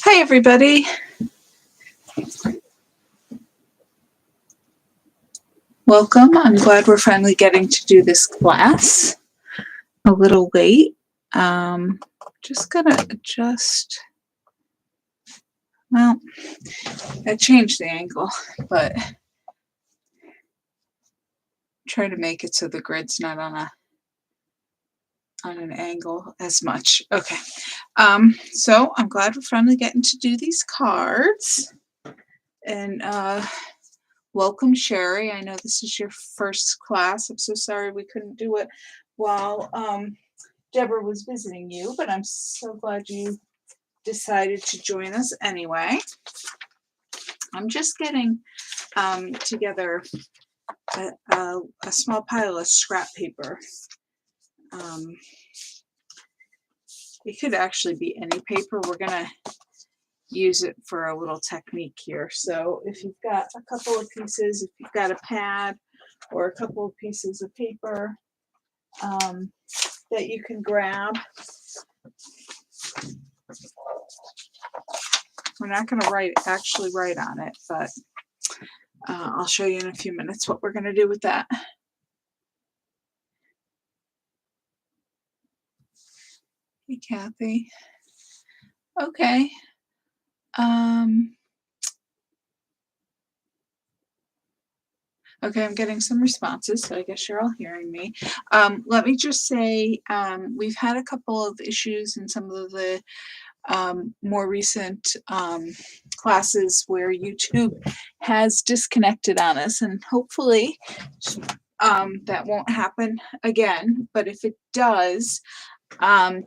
Hi, everybody. Welcome. I'm glad we're finally getting to do this class. A little late. Just gonna adjust. Well, I changed the angle, but try to make it so the grid's not on an angle as much. Okay. So I'm glad we're finally getting to do these cards. And welcome, Sherry. I know this is your first class. I'm so sorry we couldn't do it while Deborah was visiting you, but I'm so glad you decided to join us anyway. I'm just getting together a small pile of scrap paper. It could actually be any paper. We're gonna use it for a little technique here. So if you've got a couple of pieces, if you've got a pad or a couple of pieces of paper that you can grab. We're not going to actually write on it, but I'll show you in a few minutes what we're going to do with that. Hey, Kathy. Okay. Okay, I'm getting some responses, so I guess you're all hearing me. Let me just say, we've had a couple of issues in some of the more recent classes where YouTube has disconnected on us, and hopefully that won't happen again. But if it does,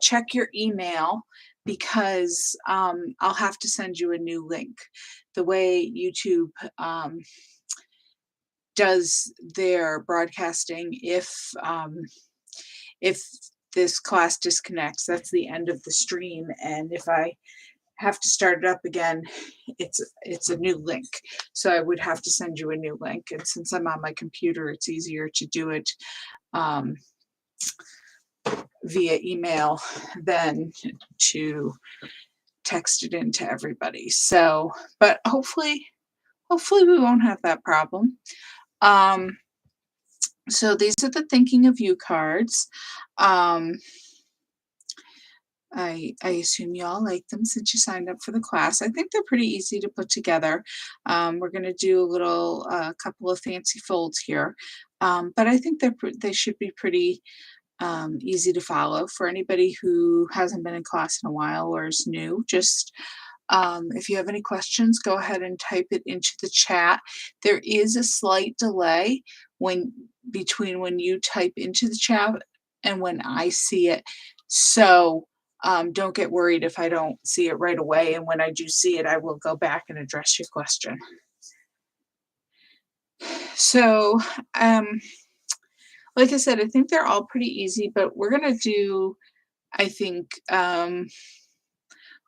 check your email, because I'll have to send you a new link. The way YouTube does their broadcasting, if this class disconnects, that's the end of the stream, and if I have to start it up again, it's a new link. So I would have to send you a new link, and since I'm on my computer, it's easier to do it via email than to text it in to everybody. So, but hopefully we won't have that problem. So these are the Thinking of You cards. I assume you all like them since you signed up for the class. I think they're pretty easy to put together. We're going to do a little couple of fancy folds here, but I think they should be pretty easy to follow for anybody who hasn't been in class in a while or is new. Just if you have any questions, go ahead and type it into the chat. There is a slight delay between when you type into the chat and when I see it. So don't get worried if I don't see it right away. And when I do see it, I will go back and address your question. So, like I said, I think they're all pretty easy, but we're going to do, I think,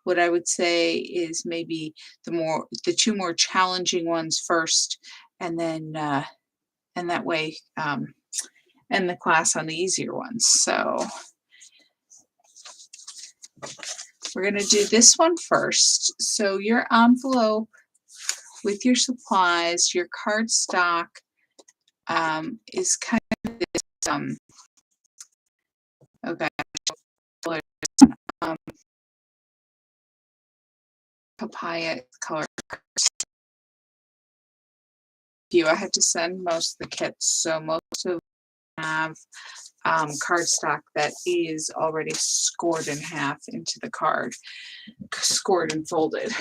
what I would say is maybe the two more challenging ones first, and then and that way end the class on the easier ones. So we're going to do this one first. So your envelope with your supplies, your card stock is kind of this okay, papaya color. I had to send most of the kits, so most of them have cardstock that is already scored in half into the card, scored and folded.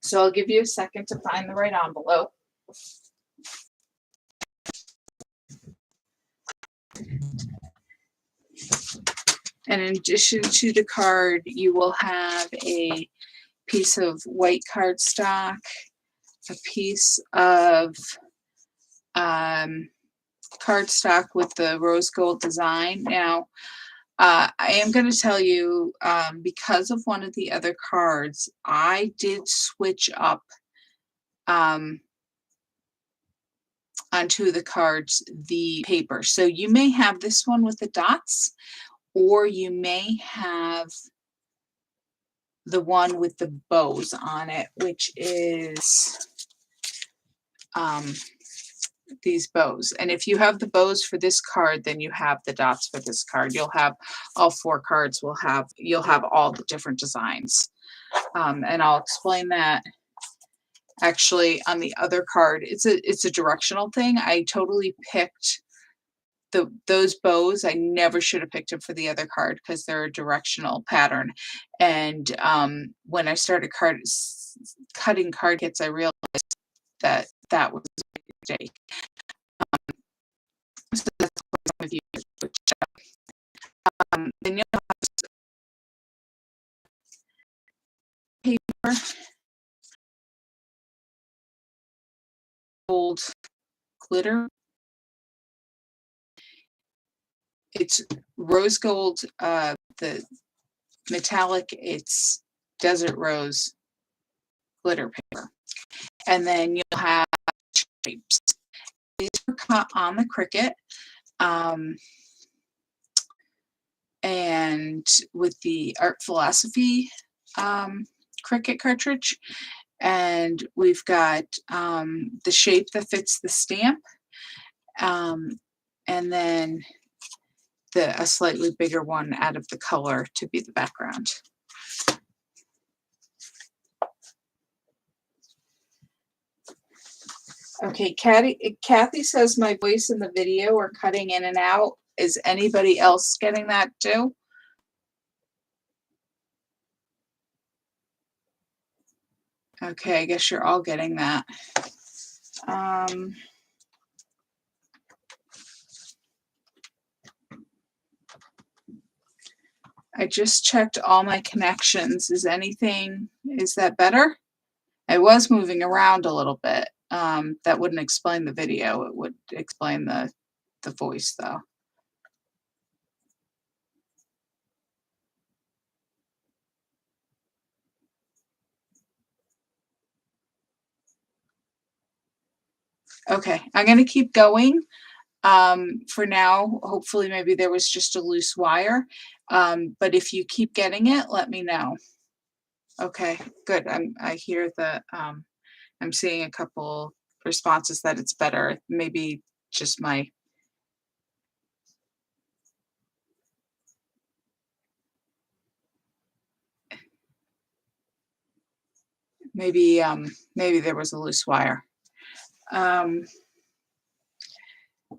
So I'll give you a second to find the right envelope. And in addition to the card, you will have a piece of white cardstock, a piece of cardstock with the rose gold design. Now, I am going to tell you, because of one of the other cards, I did switch up on two of the cards the paper. So you may have this one with the dots, or you may have the one with the bows on it, which is um, these bows. And if you have the bows for this card, then you have the dots for this card. You'll have all 4 cards will have, you'll have all the different designs. And I'll explain that actually on the other card. It's a directional thing. I totally picked those bows. I never should have picked them for the other card because they're a directional pattern. And when I started cutting card kits, I realized that that was a mistake. So that's what some of you switched up. Then you'll have paper, gold glitter. It's rose gold, the metallic, it's desert rose glitter paper. And then you'll have shapes. These were cut on the Cricut. And with the Art Philosophy Cricut cartridge. And we've got the shape that fits the stamp. And then a slightly bigger one out of the color to be the background. Okay, Kathy says my voice and the video are cutting in and out. Is anybody else getting that too? Okay, I guess you're all getting that. I just checked all my connections. Is that better? I was moving around a little bit. That wouldn't explain the video. It would explain the voice though. Okay, I'm going to keep going. For now, hopefully maybe there was just a loose wire. But if you keep getting it, let me know. Okay, good. I hear I'm seeing a couple responses that it's better. Maybe just maybe there was a loose wire.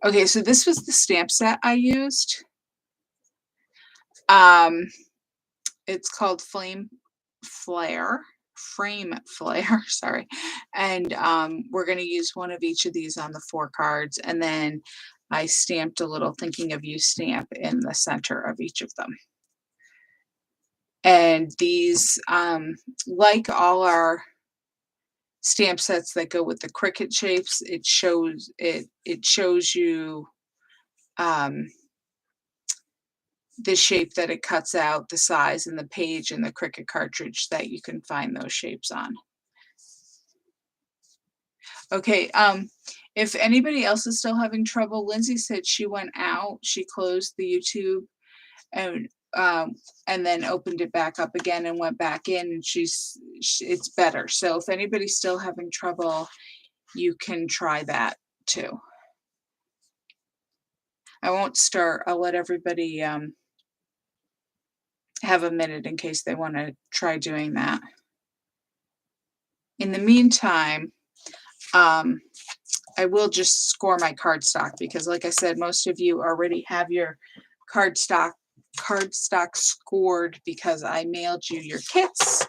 Okay, so this was the stamp set I used. It's called Frame Flare, sorry. And we're going to use one of each of these on the 4 cards. And then I stamped a little thinking of you stamp in the center of each of them. And these, like all our stamp sets that go with the Cricut shapes, it shows you the shape that it cuts out, the size and the page in the Cricut cartridge that you can find those shapes on. Okay, if anybody else is still having trouble, Lindsay said she went out, she closed the YouTube and then opened it back up again and went back in, and it's better. So if anybody's still having trouble, you can try that too. I won't start. I'll let everybody have a minute in case they want to try doing that. In the meantime, I will just score my cardstock because, like I said, most of you already have your cardstock scored because I mailed you your kits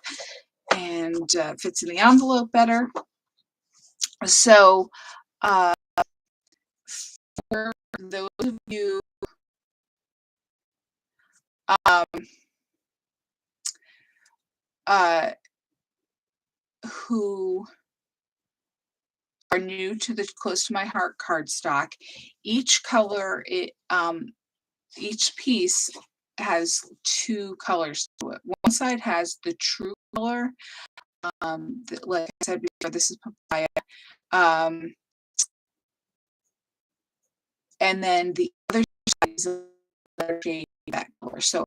and fits in the envelope better. So for those of you who are new to the Close to My Heart cardstock, each color, each piece has 2 colors to it. One side has the true color, like I said before, this is papaya, and then the other side is a shade that color. So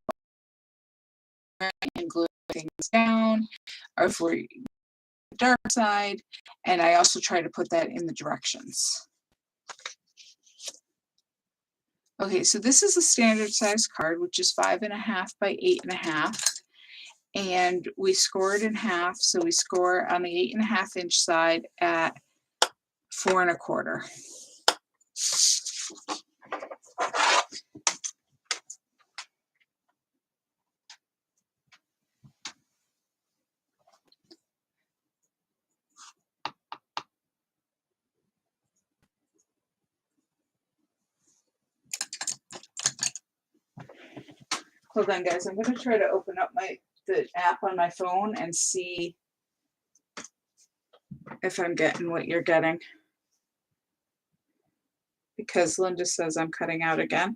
and gluing things down, or if we're dark side, and I also try to put that in the directions. Okay, so this is a standard size card, which is 5.5 by 8.5, and we score it in half. So we score on the 8.5 inch side at 4 1/4. Hold on, guys. I'm going to try to open up the app on my phone and see if I'm getting what you're getting, because Linda says I'm cutting out again.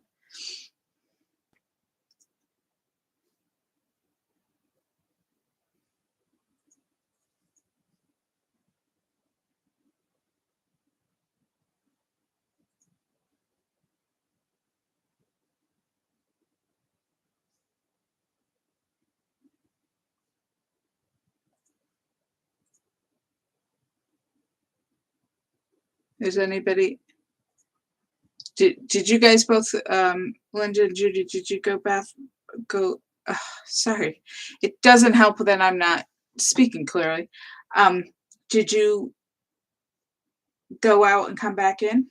Is anybody? Did you guys both, Linda and Judy? Did you go go? Sorry, it doesn't help that I'm not speaking clearly. Did you go out and come back in?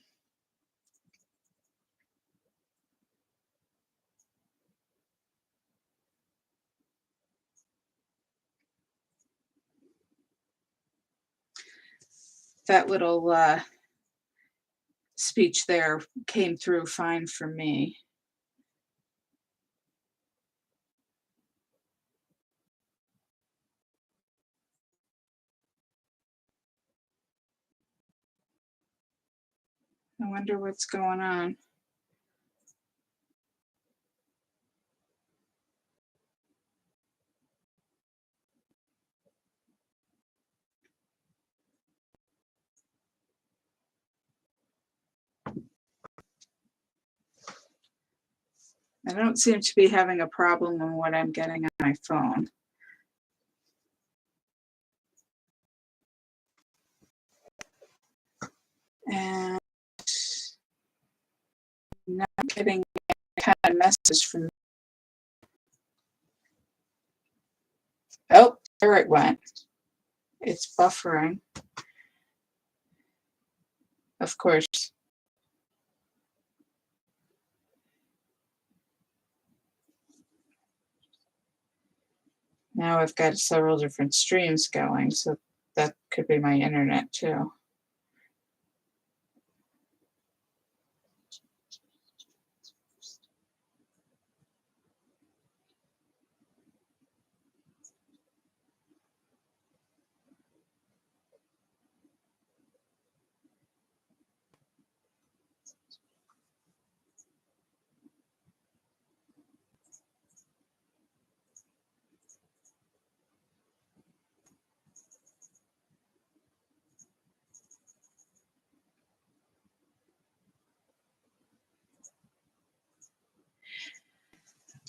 That little speech there came through fine for me. I wonder what's going on. I don't seem to be having a problem on what I'm getting on my phone. And not getting any kind of message from. Oh, there it went. It's buffering. Of course. Now I've got several different streams going, so that could be my internet too.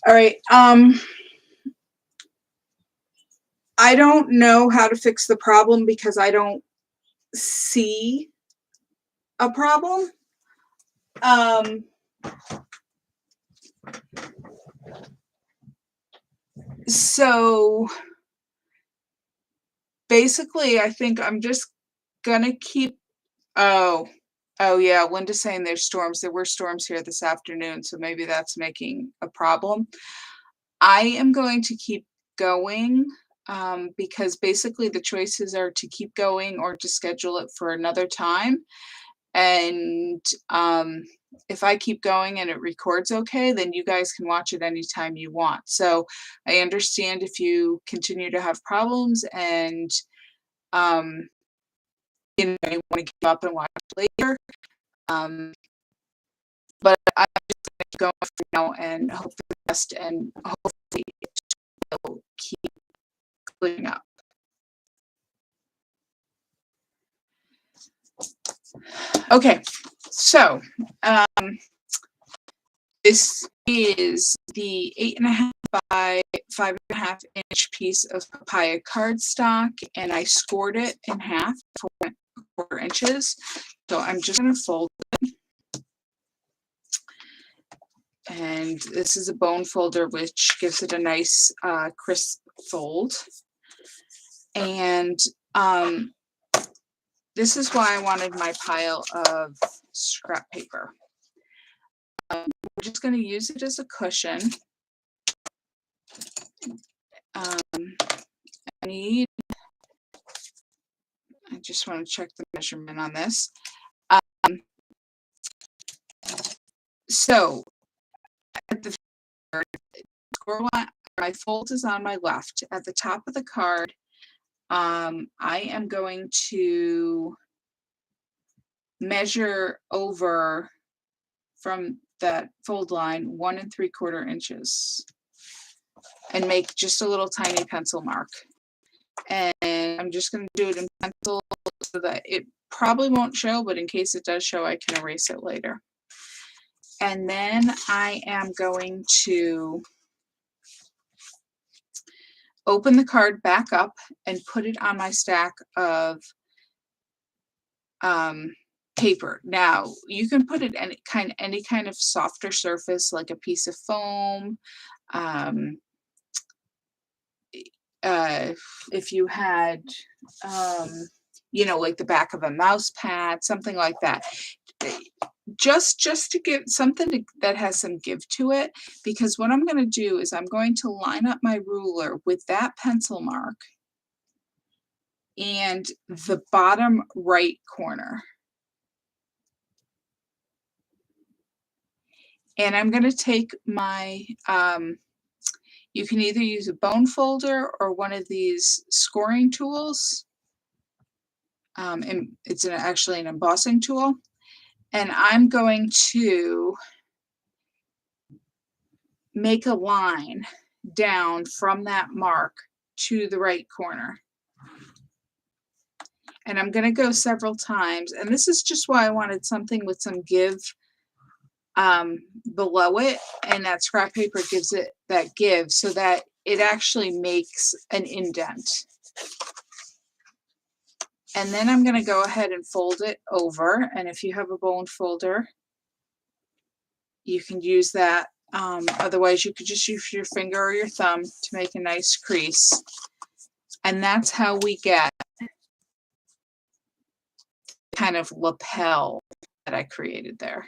All right. I don't know how to fix the problem because I don't see a problem. So basically, I think I'm just gonna keep. Oh yeah, Linda's saying there's storms. There were storms here this afternoon, so maybe that's making a problem. I am going to keep going because basically the choices are to keep going or to schedule it for another time. And if I keep going and it records okay, then you guys can watch it anytime you want. So I understand if you continue to have problems and you want to give up and watch later. But I'm just going to go for now and hope for the best, and hopefully it will keep clearing up. Okay, so this is the 8.5 by 5.5-inch piece of papaya cardstock, and I scored it in half for 1/4 inches. So I'm just going to fold, and this is a bone folder, which gives it a nice crisp fold. And this is why I wanted my pile of scrap paper. I'm just going to use it as a cushion. I just want to check the measurement on this. So at the score line, my fold is on my left. At the top of the card, I am going to measure over from that fold line 1 3/4 inches and make just a little tiny pencil mark. And I'm just going to do it in pencil so that it probably won't show, but in case it does show, I can erase it later. And then I am going to open the card back up and put it on my stack of paper. Now, you can put it any kind of softer surface, like a piece of foam. If you had, like the back of a mouse pad, something like that. Just to give something that has some give to it, because what I'm going to do is I'm going to line up my ruler with that pencil mark and the bottom right corner. And I'm going to take my, you can either use a bone folder or one of these scoring tools. And it's actually an embossing tool. And I'm going to make a line down from that mark to the right corner. And I'm going to go several times. And this is just why I wanted something with some give below it. And that scrap paper gives it that give so that it actually makes an indent. And then I'm going to go ahead and fold it over. And if you have a bone folder, you can use that. Otherwise, you could just use your finger or your thumb to make a nice crease. And that's how we get kind of lapel that I created there.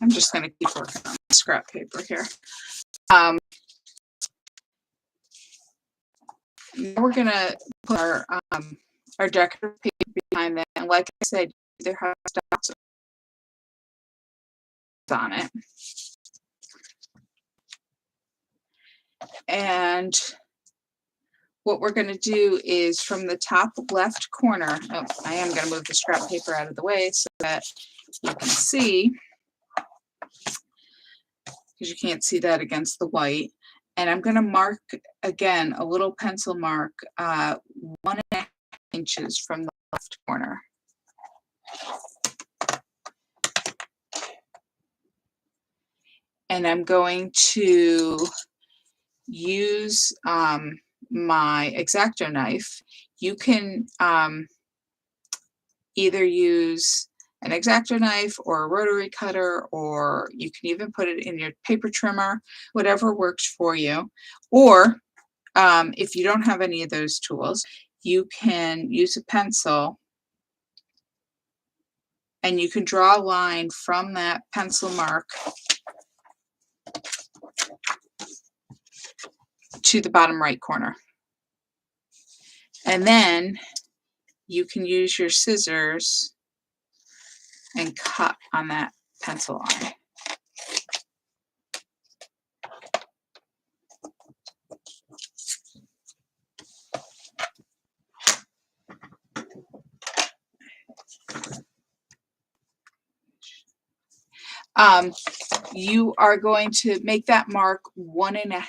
I'm just going to keep working on the scrap paper here. Now we're going to put our decorative paper behind that. And like I said, either have dots on it. And what we're going to do is from the top left corner, I am going to move the scrap paper out of the way so that you can see, because you can't see that against the white. And I'm going to mark again a little pencil mark 1.5 inches from the left corner. And I'm going to use my X-Acto knife. You can either use an X-Acto knife or a rotary cutter, or you can even put it in your paper trimmer, whatever works for you. Or if you don't have any of those tools, you can use a pencil and you can draw a line from that pencil mark to the bottom right corner. And then you can use your scissors and cut on that pencil line. You are going to make that mark 1.5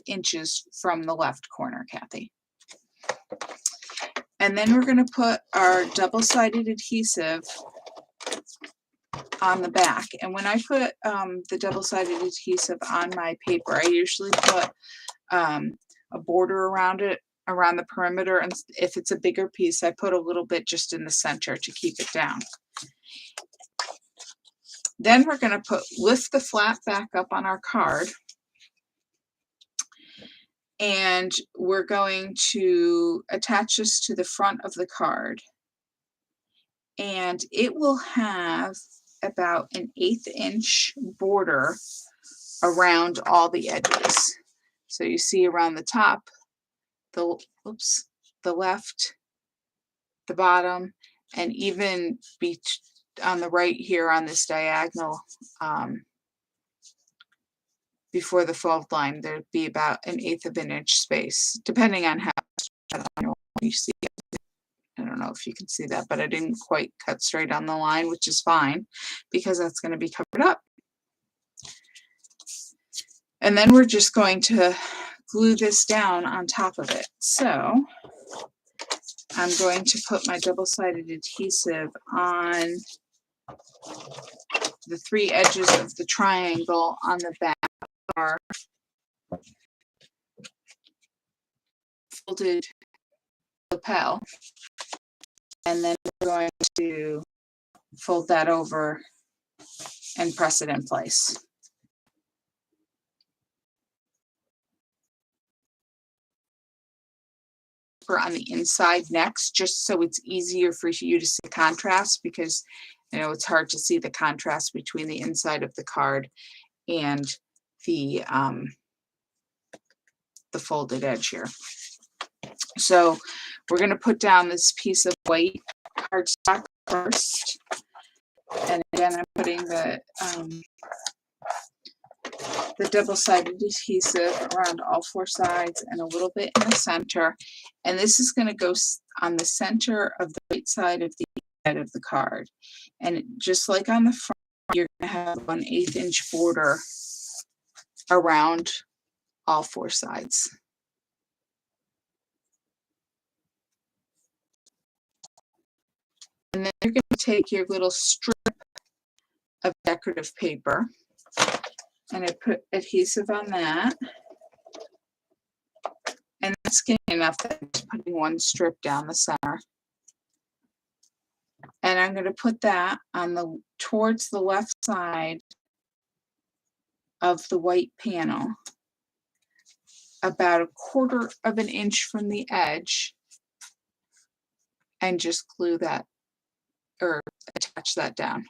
inches from the left corner, Kathy. And then we're going to put our double-sided adhesive on the back. And when I put the double-sided adhesive on my paper, I usually put a border around it, around the perimeter, and if it's a bigger piece, I put a little bit just in the center to keep it down. Then we're going to lift the flap back up on our card, and we're going to attach this to the front of the card. And it will have about an 1/8 inch border around all the edges. So you see around the top, the left, the bottom, and even on the right here on this diagonal, before the fold line, there'd be about an 1/8 of an inch space, depending on how you see it. I don't know if you can see that, but I didn't quite cut straight on the line, which is fine because that's going to be covered up. And then we're just going to glue this down on top of it. So I'm going to put my double-sided adhesive on the 3 edges of the triangle on the back of our folded lapel. And then we're going to fold that over and press it in place. On the inside next, just so it's easier for you to see the contrast, because it's hard to see the contrast between the inside of the card and the folded edge here. So we're going to put down this piece of white cardstock first, and again I'm putting the double-sided adhesive around all 4 sides and a little bit in the center, and this is going to go on the center of the right side of the head of the card. And just like on the front, you're going to have an 1/8 inch border around all 4 sides. And then you're going to take your little strip of decorative paper, and I put adhesive on that. And that's skinny enough that I'm just putting 1 strip down the center. And I'm going to put that on towards the left side of the white panel, about 1/4 of an inch from the edge, and just glue that or attach that down.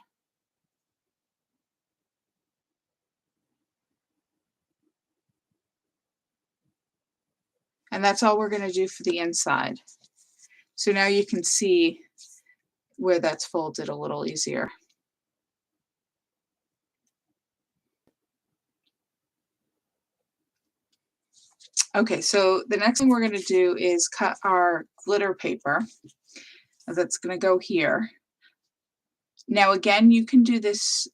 And that's all we're going to do for the inside. So now you can see where that's folded a little easier. Okay, so the next thing we're going to do is cut our glitter paper. That's going to go here. Now again, you can do this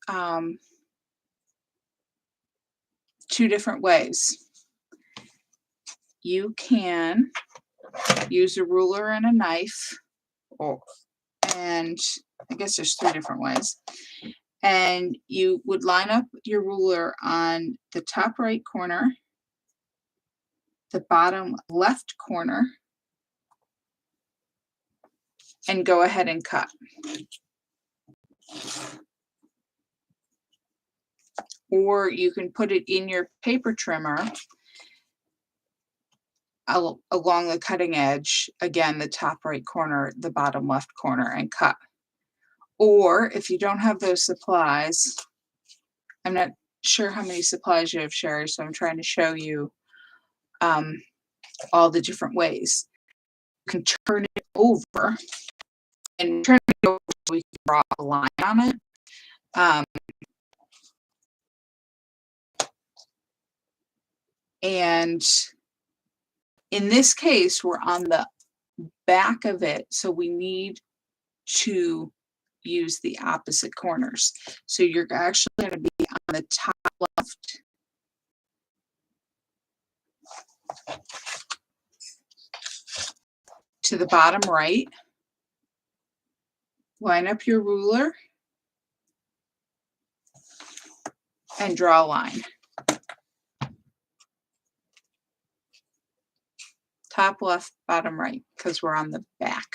2 different ways. You can use a ruler and a knife, and I guess there's 3 different ways. And you would line up your ruler on the top right corner, the bottom left corner, and go ahead and cut. Or you can put it in your paper trimmer along the cutting edge, again the top right corner, the bottom left corner, and cut. Or if you don't have those supplies, I'm not sure how many supplies you have, Sherry, so I'm trying to show you all the different ways. You can turn it over, and turn it over so we can draw a line on it. And in this case, we're on the back of it, so we need to use the opposite corners. So you're actually going to be on the top left. to the bottom right, line up your ruler, and draw a line. Top left, bottom right, because we're on the back.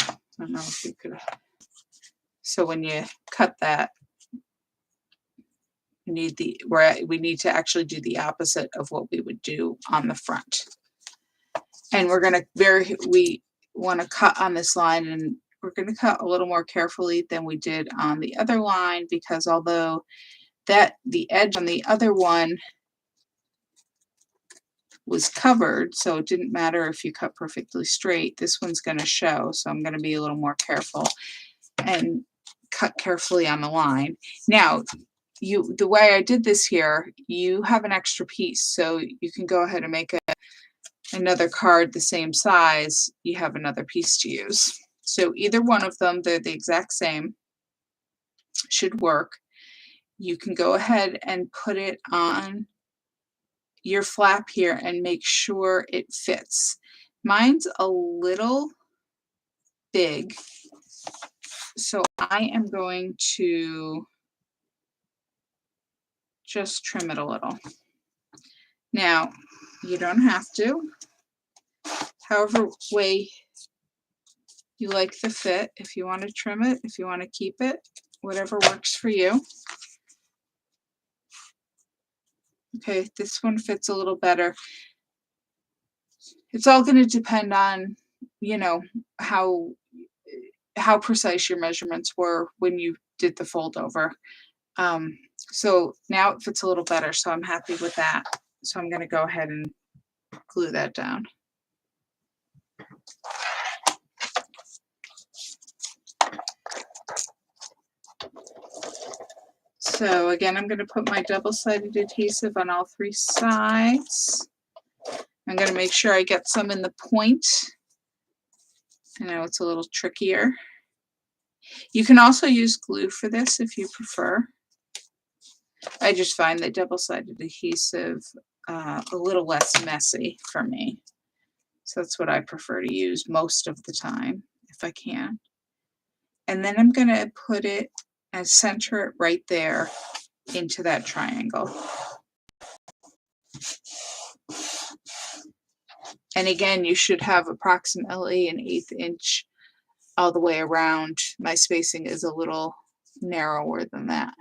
I don't know if you could. So when you cut that, you need we need to actually do the opposite of what we would do on the front. And we're gonna we want to cut on this line, and we're going to cut a little more carefully than we did on the other line, because although the edge on the other one was covered, so it didn't matter if you cut perfectly straight, this one's going to show, so I'm going to be a little more careful and cut carefully on the line. Now, the way I did this here, you have an extra piece, so you can go ahead and make another card the same size. You have another piece to use. So either one of them, they're the exact same, should work. You can go ahead and put it on your flap here and make sure it fits. Mine's a little big, so I am going to just trim it a little. Now, you don't have to. However way you like the fit, if you want to trim it, if you want to keep it, whatever works for you. Okay, this one fits a little better. It's all going to depend on, you know, how precise your measurements were when you did the fold over. So now it fits a little better, so I'm happy with that. So I'm going to go ahead and glue that down. So again, I'm going to put my double-sided adhesive on all 3 sides. I'm going to make sure I get some in the point. I know it's a little trickier. You can also use glue for this if you prefer. I just find the double-sided adhesive a little less messy for me. So that's what I prefer to use most of the time, if I can. And then I'm going to put it and center it right there into that triangle. And again, you should have approximately an 1/8 inch all the way around. My spacing is a little narrower than that.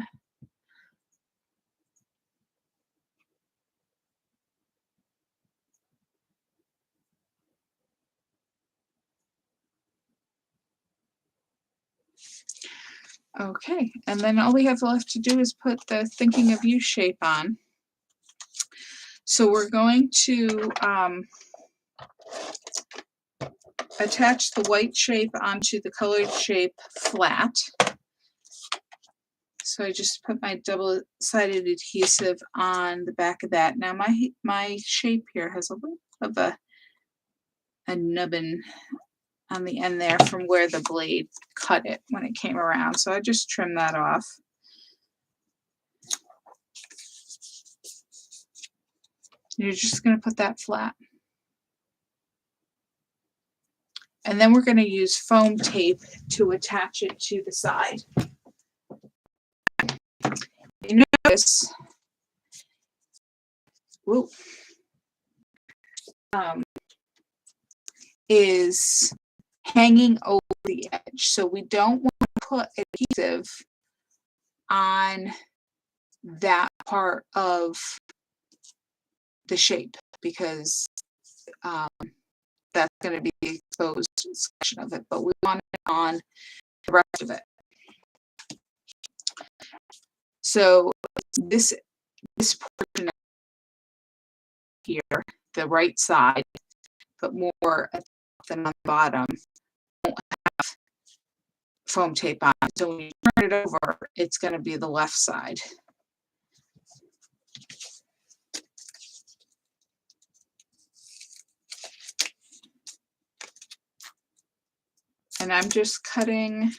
Okay, and then all we have left to do is put the thinking of you shape on. So we're going to attach the white shape onto the colored shape flat. So I just put my double-sided adhesive on the back of that. Now my shape here has a little of a nubbin on the end there from where the blade cut it when it came around. So I just trim that off. You're just going to put that flat. And then we're going to use foam tape to attach it to the side. You notice, whoop, is hanging over the edge. So we don't want to put adhesive on that part of the shape, because that's going to be the exposed section of it, but we want it on the rest of it. So this portion here, the right side, but more at the top than on the bottom, won't have foam tape on. So when you turn it over, it's going to be the left side. And I'm just cutting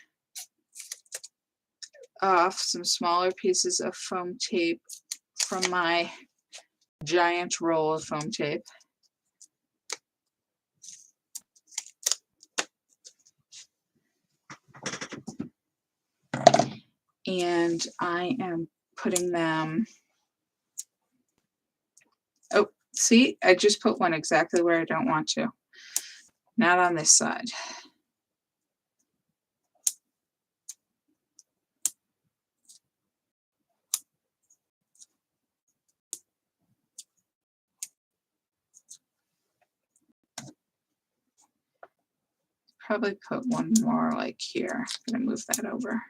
off some smaller pieces of foam tape from my giant roll of foam tape. And I am putting them, oh, see, I just put one exactly where I don't want to. Not on this side. Probably put one more like here. I'm gonna move that over.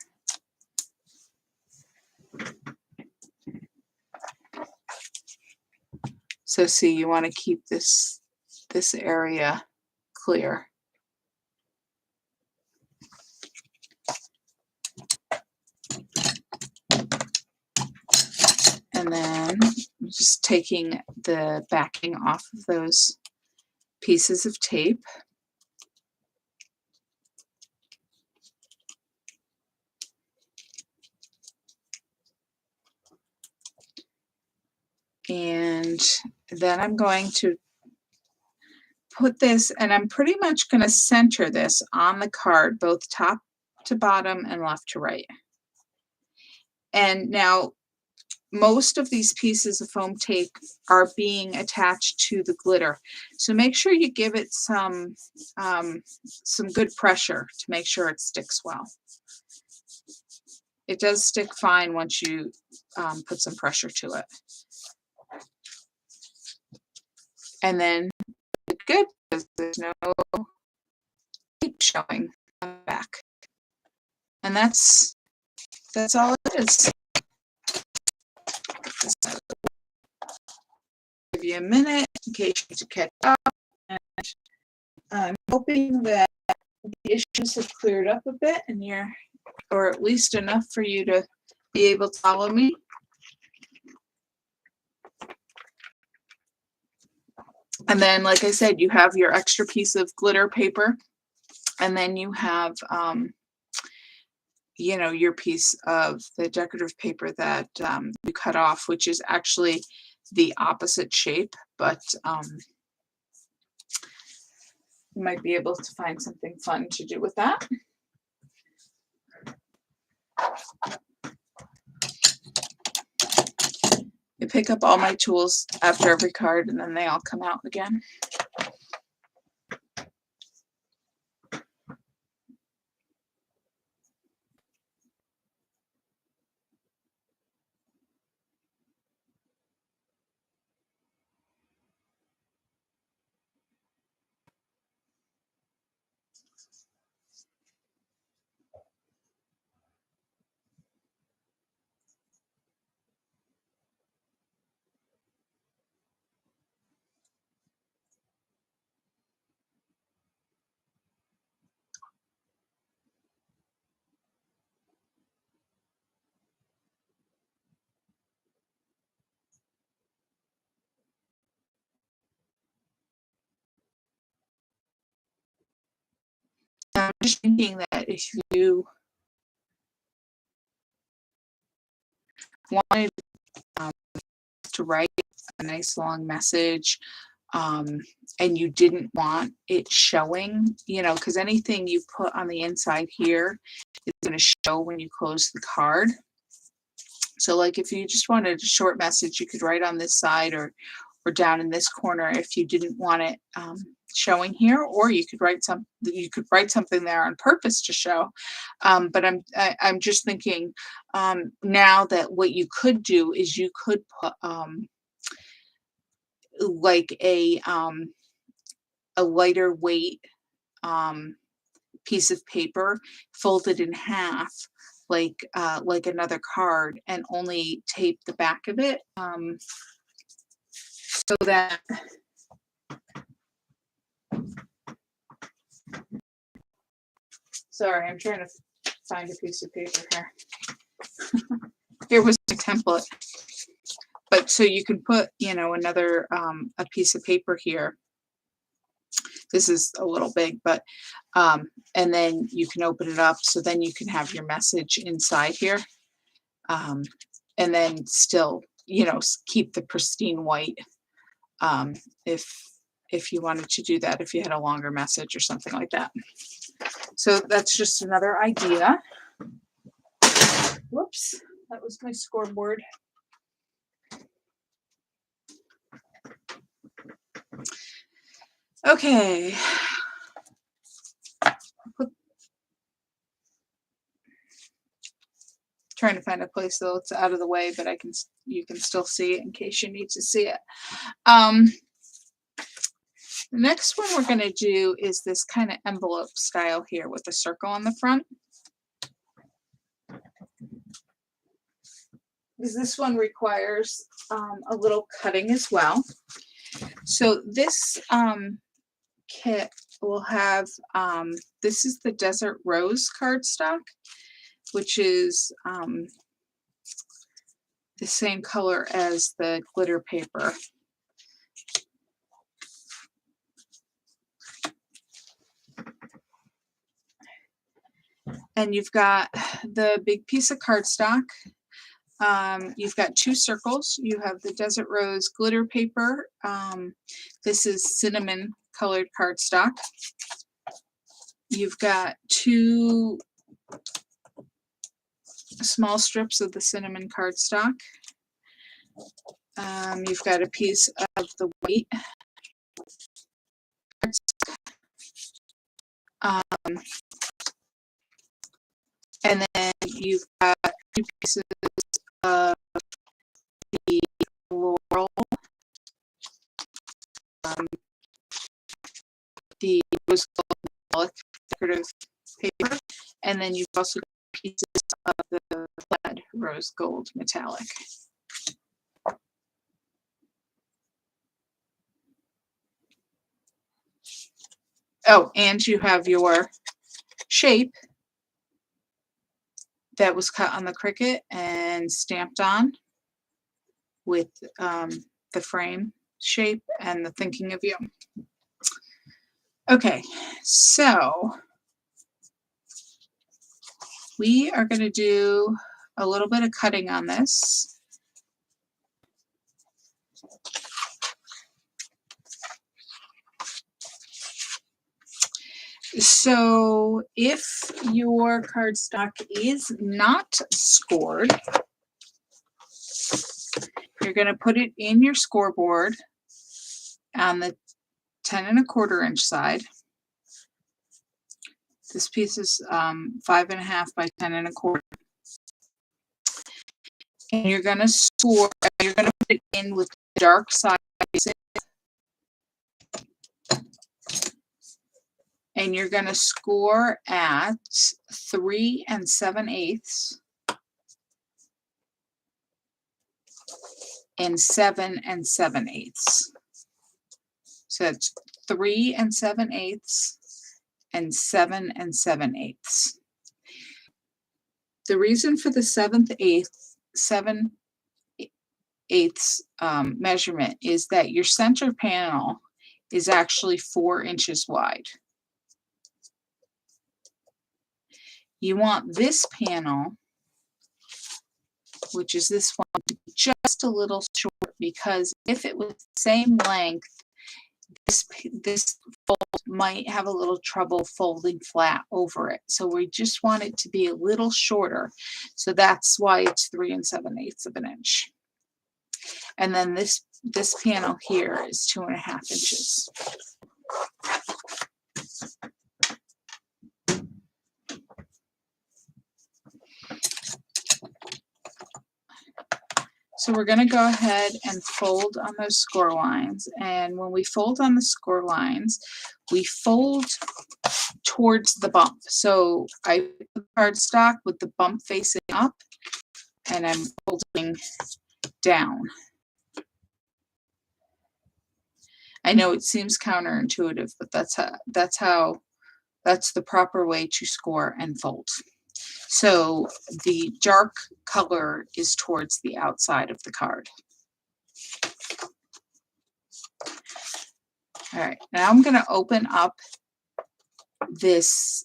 So see, you want to keep this area clear. And then I'm just taking the backing off of those pieces of tape. And then I'm going to put this, and I'm pretty much going to center this on the card, both top to bottom and left to right. And now most of these pieces of foam tape are being attached to the glitter. So make sure you give it some good pressure to make sure it sticks well. It does stick fine once you put some pressure to it. And then it's good because there's no tape showing on the back. And that's all it is. Give you a minute in case you need to catch up. And I'm hoping that the issues have cleared up a bit and or at least enough for you to be able to follow me. And then, like I said, you have your extra piece of glitter paper, and then you have, you know, your piece of the decorative paper that you cut off, which is actually the opposite shape, but you might be able to find something fun to do with that. I pick up all my tools after every card, and then they all come out again. I'm just thinking that if you wanted to write a nice long message, and you didn't want it showing, you know, because anything you put on the inside here is going to show when you close the card. So like if you just wanted a short message, you could write on this side or down in this corner if you didn't want it showing here, or you could write something there on purpose to show. But I'm just thinking now that what you could do is you could put like a lighter weight piece of paper folded in half, like another card, and only tape the back of it, so that sorry, I'm trying to find a piece of paper here. Here was the template. But so you can put, you know, another a piece of paper here. This is a little big, but and then you can open it up, so then you can have your message inside here, and then still keep the pristine white, um, if you wanted to do that, if you had a longer message or something like that. So that's just another idea. Whoops, that was my scoreboard. Okay. Trying to find a place though it's out of the way, but you can still see it in case you need to see it. The next one we're going to do is this kind of envelope style here with a circle on the front. Because this one requires a little cutting as well. So this kit will have, this is the Desert Rose cardstock, which is the same color as the glitter paper. And you've got the big piece of cardstock. You've got two circles. You have the Desert Rose glitter paper. This is cinnamon colored cardstock. You've got two small strips of the cinnamon cardstock. You've got a piece of the white cardstock. And then you've got two pieces of the floral, the rose gold metallic decorative paper, and then you've also got pieces of the plaid rose gold metallic. Oh, and you have your shape that was cut on the Cricut and stamped on with the frame shape and the thinking of you. Okay, so we are going to do a little bit of cutting on this. So if your cardstock is not scored, you're going to put it in your scoreboard on the 10 1/4 inch side. This piece is 5.5 by 10 1/4. And you're going to score, you're going to put it in with the dark side. And you're going to score at 3 7/8 and 7 7/8. So it's 3 7/8 and 7 7/8. The reason for the 7/8 measurement is that your center panel is actually 4 inches wide. You want this panel, which is this one, to be just a little short, because if it was the same length, this fold might have a little trouble folding flat over it. So we just want it to be a little shorter. So that's why it's 3 7/8 of an inch. And then this panel here is 2.5 inches. So we're going to go ahead and fold on those score lines. And when we fold on the score lines, we fold towards the bump. So I put the cardstock with the bump facing up, and I'm folding down. I know it seems counterintuitive, but that's the proper way to score and fold. So the dark color is towards the outside of the card. All right, now I'm going to open up this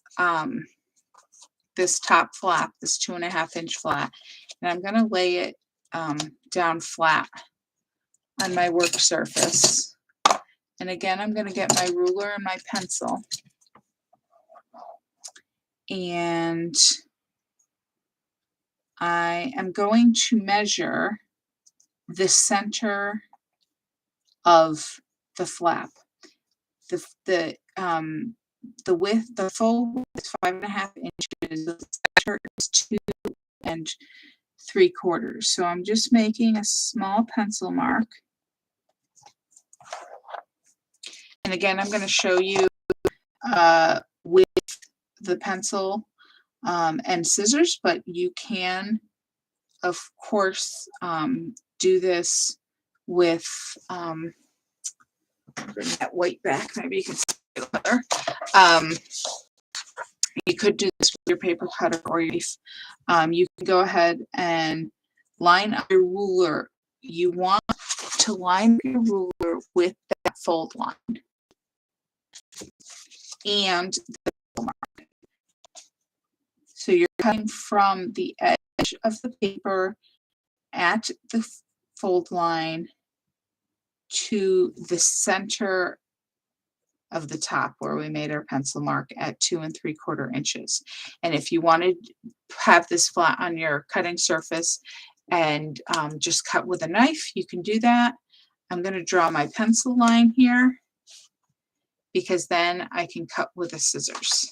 this top flap, this 2.5 inch flat, and I'm going to lay it down flat on my work surface. And again, I'm going to get my ruler and my pencil. And I am going to measure the center of the flap. The width, the full width is 5.5 inches. The center is 2 3/4. So I'm just making a small pencil mark. And again, I'm going to show you with the pencil and scissors, but you can, of course, do this with, bring that white back, maybe you can see it better. You could do this with your paper cutter or your leaf. You can go ahead and line up your ruler. You want to line your ruler with that fold line and the mark. So you're cutting from the edge of the paper at the fold line to the center of the top where we made our pencil mark at 2 3/4 inches. And if you wanted to have this flat on your cutting surface and just cut with a knife, you can do that. I'm going to draw my pencil line here because then I can cut with the scissors.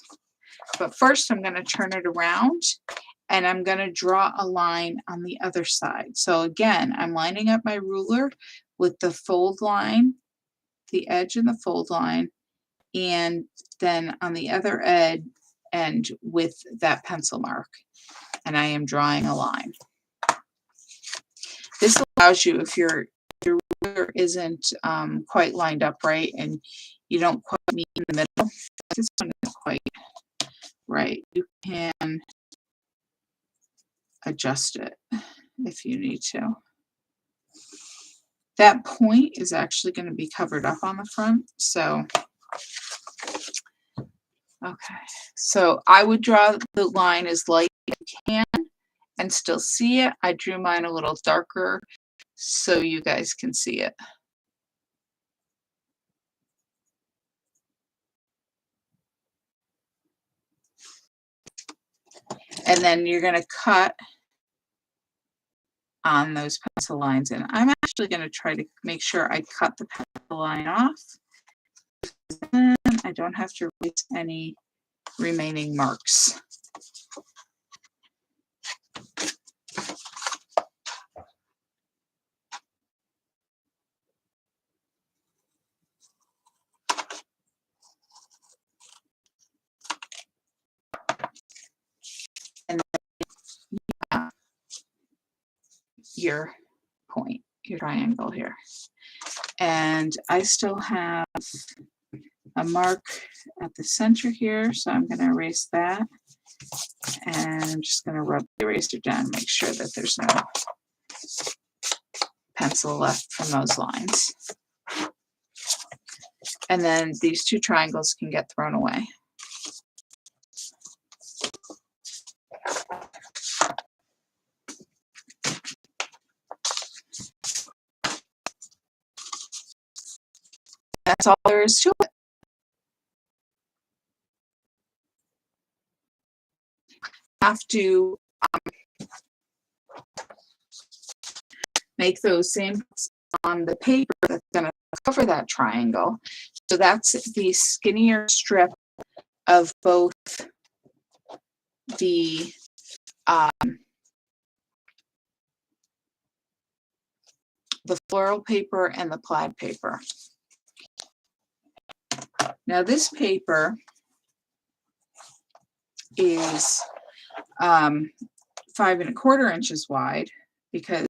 But first I'm going to turn it around and I'm going to draw a line on the other side. So again, I'm lining up my ruler with the fold line, the edge and the fold line, and then on the other end with that pencil mark. And I am drawing a line. This allows you, if your ruler isn't quite lined up right and you don't quite meet in the middle, this one isn't quite right, you can adjust it if you need to. That point is actually going to be covered up on the front, so okay. So I would draw the line as light as you can and still see it. I drew mine a little darker so you guys can see it. And then you're going to cut on those pencil lines. And I'm actually going to try to make sure I cut the pencil line off. Then I don't have to erase any remaining marks. And then your point, your triangle here. And I still have a mark at the center here, so I'm going to erase that. And I'm just going to rub the eraser down and make sure that there's no pencil left from those lines. And then these two triangles can get thrown away. That's all there is to it. Have to make those same on the paper that's going to cover that triangle. So that's the skinnier strip of both the floral paper and the plaid paper. Now this paper is 5 1/4 inches wide because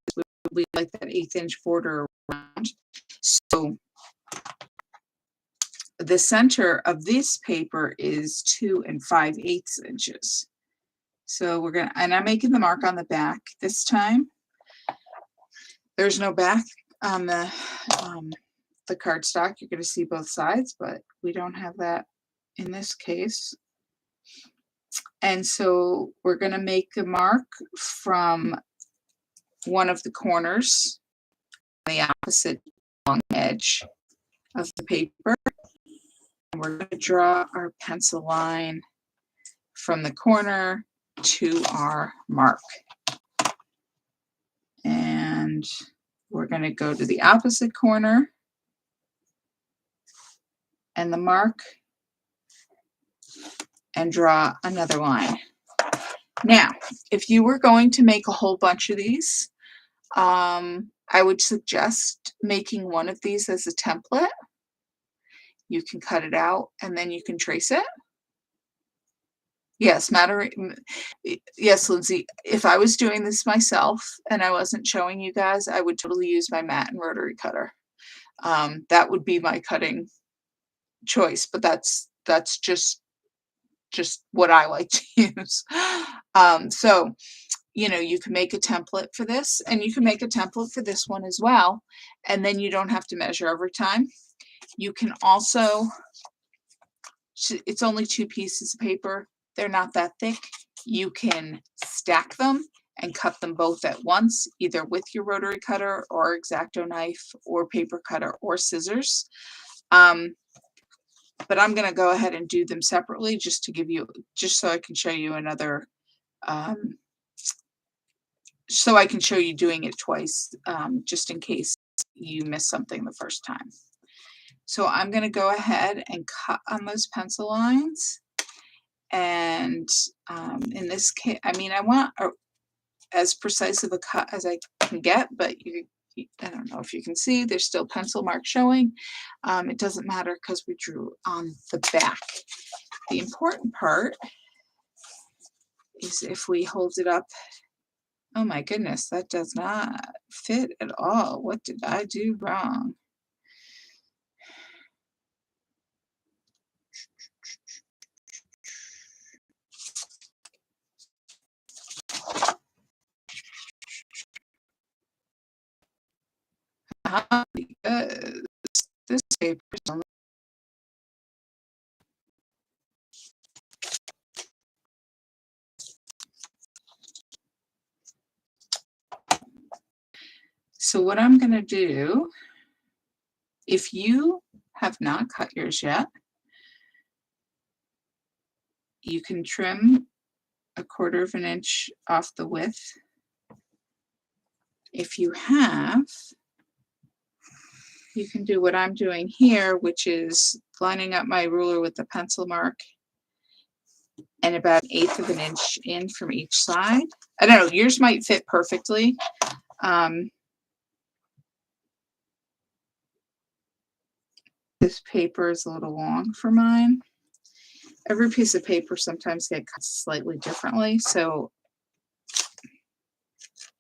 we like that 1/8 inch border around. So the center of this paper is 2 5/8 inches. So we're gonna, and I'm making the mark on the back this time. There's no back on the cardstock. You're going to see both sides, but we don't have that in this case. And so we're going to make a mark from one of the corners on the opposite long edge of the paper. And we're going to draw our pencil line from the corner to our mark. And we're going to go to the opposite corner and the mark and draw another line. Now, if you were going to make a whole bunch of these, I would suggest making one of these as a template. You can cut it out and then you can trace it. Yes, yes, Lindsay, if I was doing this myself and I wasn't showing you guys, I would totally use my mat and rotary cutter. That would be my cutting choice, but that's just what I like to use. So, you know, you can make a template for this, and you can make a template for this one as well, and then you don't have to measure every time. You can also, it's only 2 pieces of paper. They're not that thick. You can stack them and cut them both at once, either with your rotary cutter or X-Acto knife or paper cutter or scissors. But I'm going to go ahead and do them separately just to give you, just so I can show you another, so I can show you doing it twice, just in case you miss something the first time. So I'm going to go ahead and cut on those pencil lines. And in this case, I mean, I want as precise of a cut as I can get, but I don't know if you can see, there's still pencil marks showing. It doesn't matter because we drew on the back. The important part is if we hold it up. Oh my goodness, that does not fit at all. What did I do wrong? Because this paper is only so what I'm going to do, if you have not cut yours yet, you can trim 1/4 of an inch off the width. If you have, you can do what I'm doing here, which is lining up my ruler with the pencil mark and about 1/8 of an inch in from each side. I don't know, yours might fit perfectly. This paper is a little long for mine. Every piece of paper sometimes gets cut slightly differently, so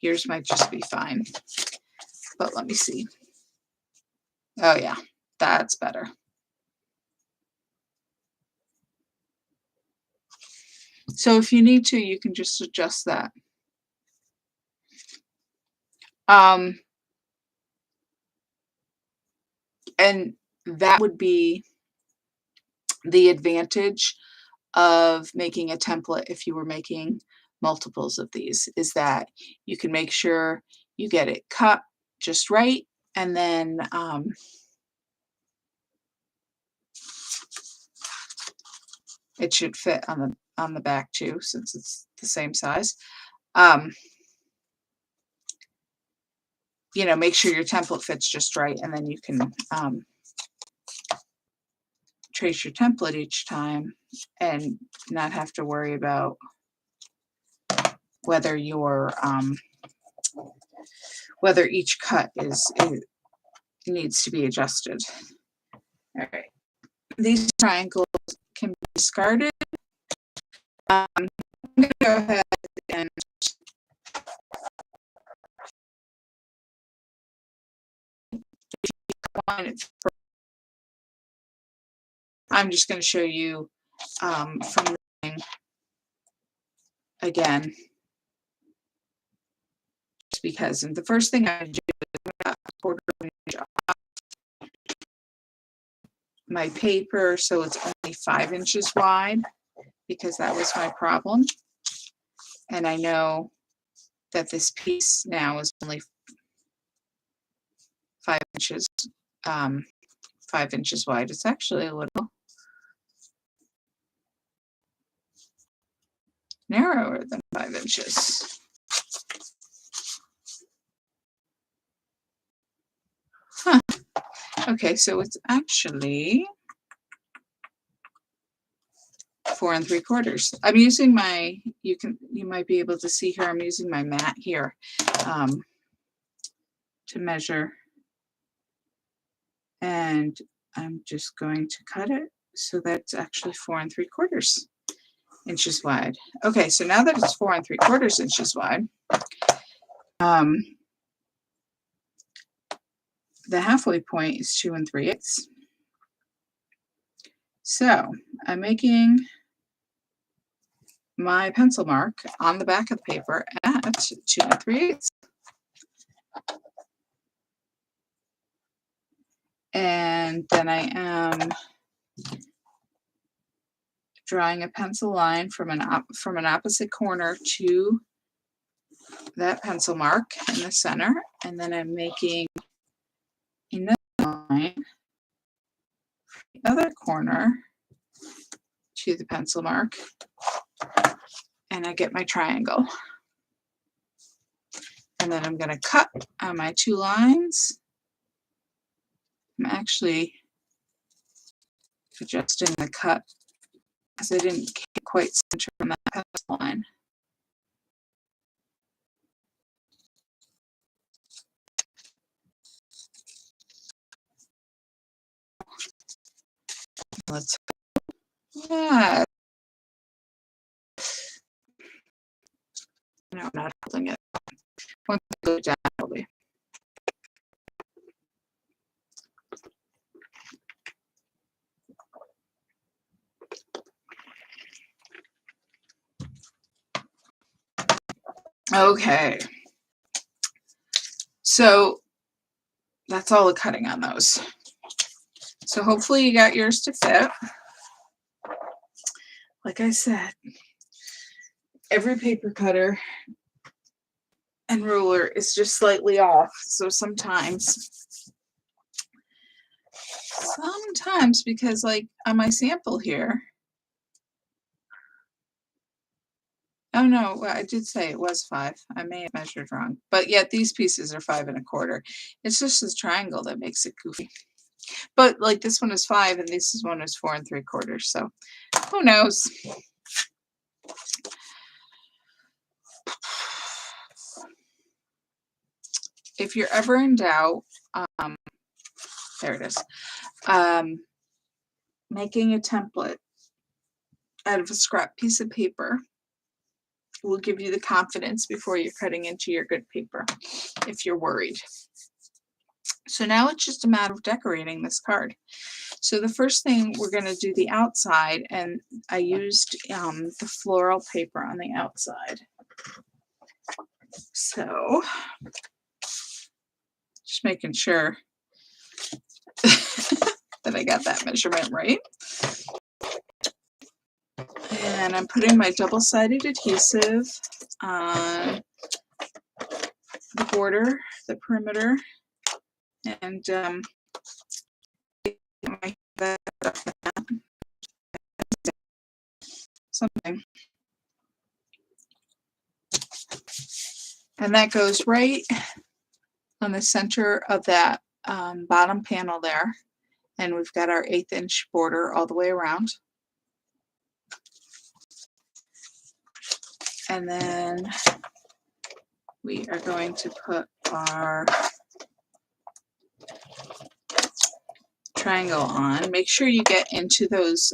yours might just be fine. But let me see. Oh yeah, that's better. So if you need to, you can just adjust that. And that would be the advantage of making a template if you were making multiples of these, is that you can make sure you get it cut just right, and then it should fit on the back too, since it's the same size. You know, make sure your template fits just right, and then you can trace your template each time and not have to worry about whether your whether each cut needs to be adjusted. All right, these triangles can be discarded. I'm going to go ahead and I'm just going to show you from the again, just because. And the first thing I do is about 1/4 inch off my paper, so it's only 5 inches wide, because that was my problem. And I know that this piece now is only 5 inches, 5 inches wide. It's actually a little narrower than 5 inches. Huh. Okay, so it's actually 4 3/4. I'm using my, you might be able to see here, I'm using my mat here to measure, and I'm just going to cut it so that's actually 4 3/4 inches wide. Okay, so now that it's 4 3/4 inches wide, the halfway point is 2 3/8. So I'm making my pencil mark on the back of the paper at 2 3/8. And then I am drawing a pencil line from an opposite corner to that pencil mark in the center, and then I'm making another line from the other corner to the pencil mark, and I get my triangle. And then I'm going to cut on my 2 lines. I'm actually adjusting the cut because I didn't quite center on that pencil line. Let's, yeah. No, I'm not holding it. Once I go down, it'll be. Okay. So that's all the cutting on those. So hopefully you got yours to fit. Like I said, every paper cutter and ruler is just slightly off. So sometimes because like on my sample here, oh no, well, I did say it was 5. I may have measured wrong, but yet these pieces are 5 1/4. It's just this triangle that makes it goofy. But like this one is 5 and this one is 4 3/4. So who knows? If you're ever in doubt, there it is. Making a template out of a scrap piece of paper will give you the confidence before you're cutting into your good paper if you're worried. So now it's just a matter of decorating this card. So the first thing, we're going to do the outside, and I used the floral paper on the outside. So just making sure that I got that measurement right. And I'm putting my double-sided adhesive on the border, the perimeter, and something. And that goes right on the center of that bottom panel there. And we've got our 1/8 inch border all the way around. And then we are going to put our triangle on. Make sure you get into those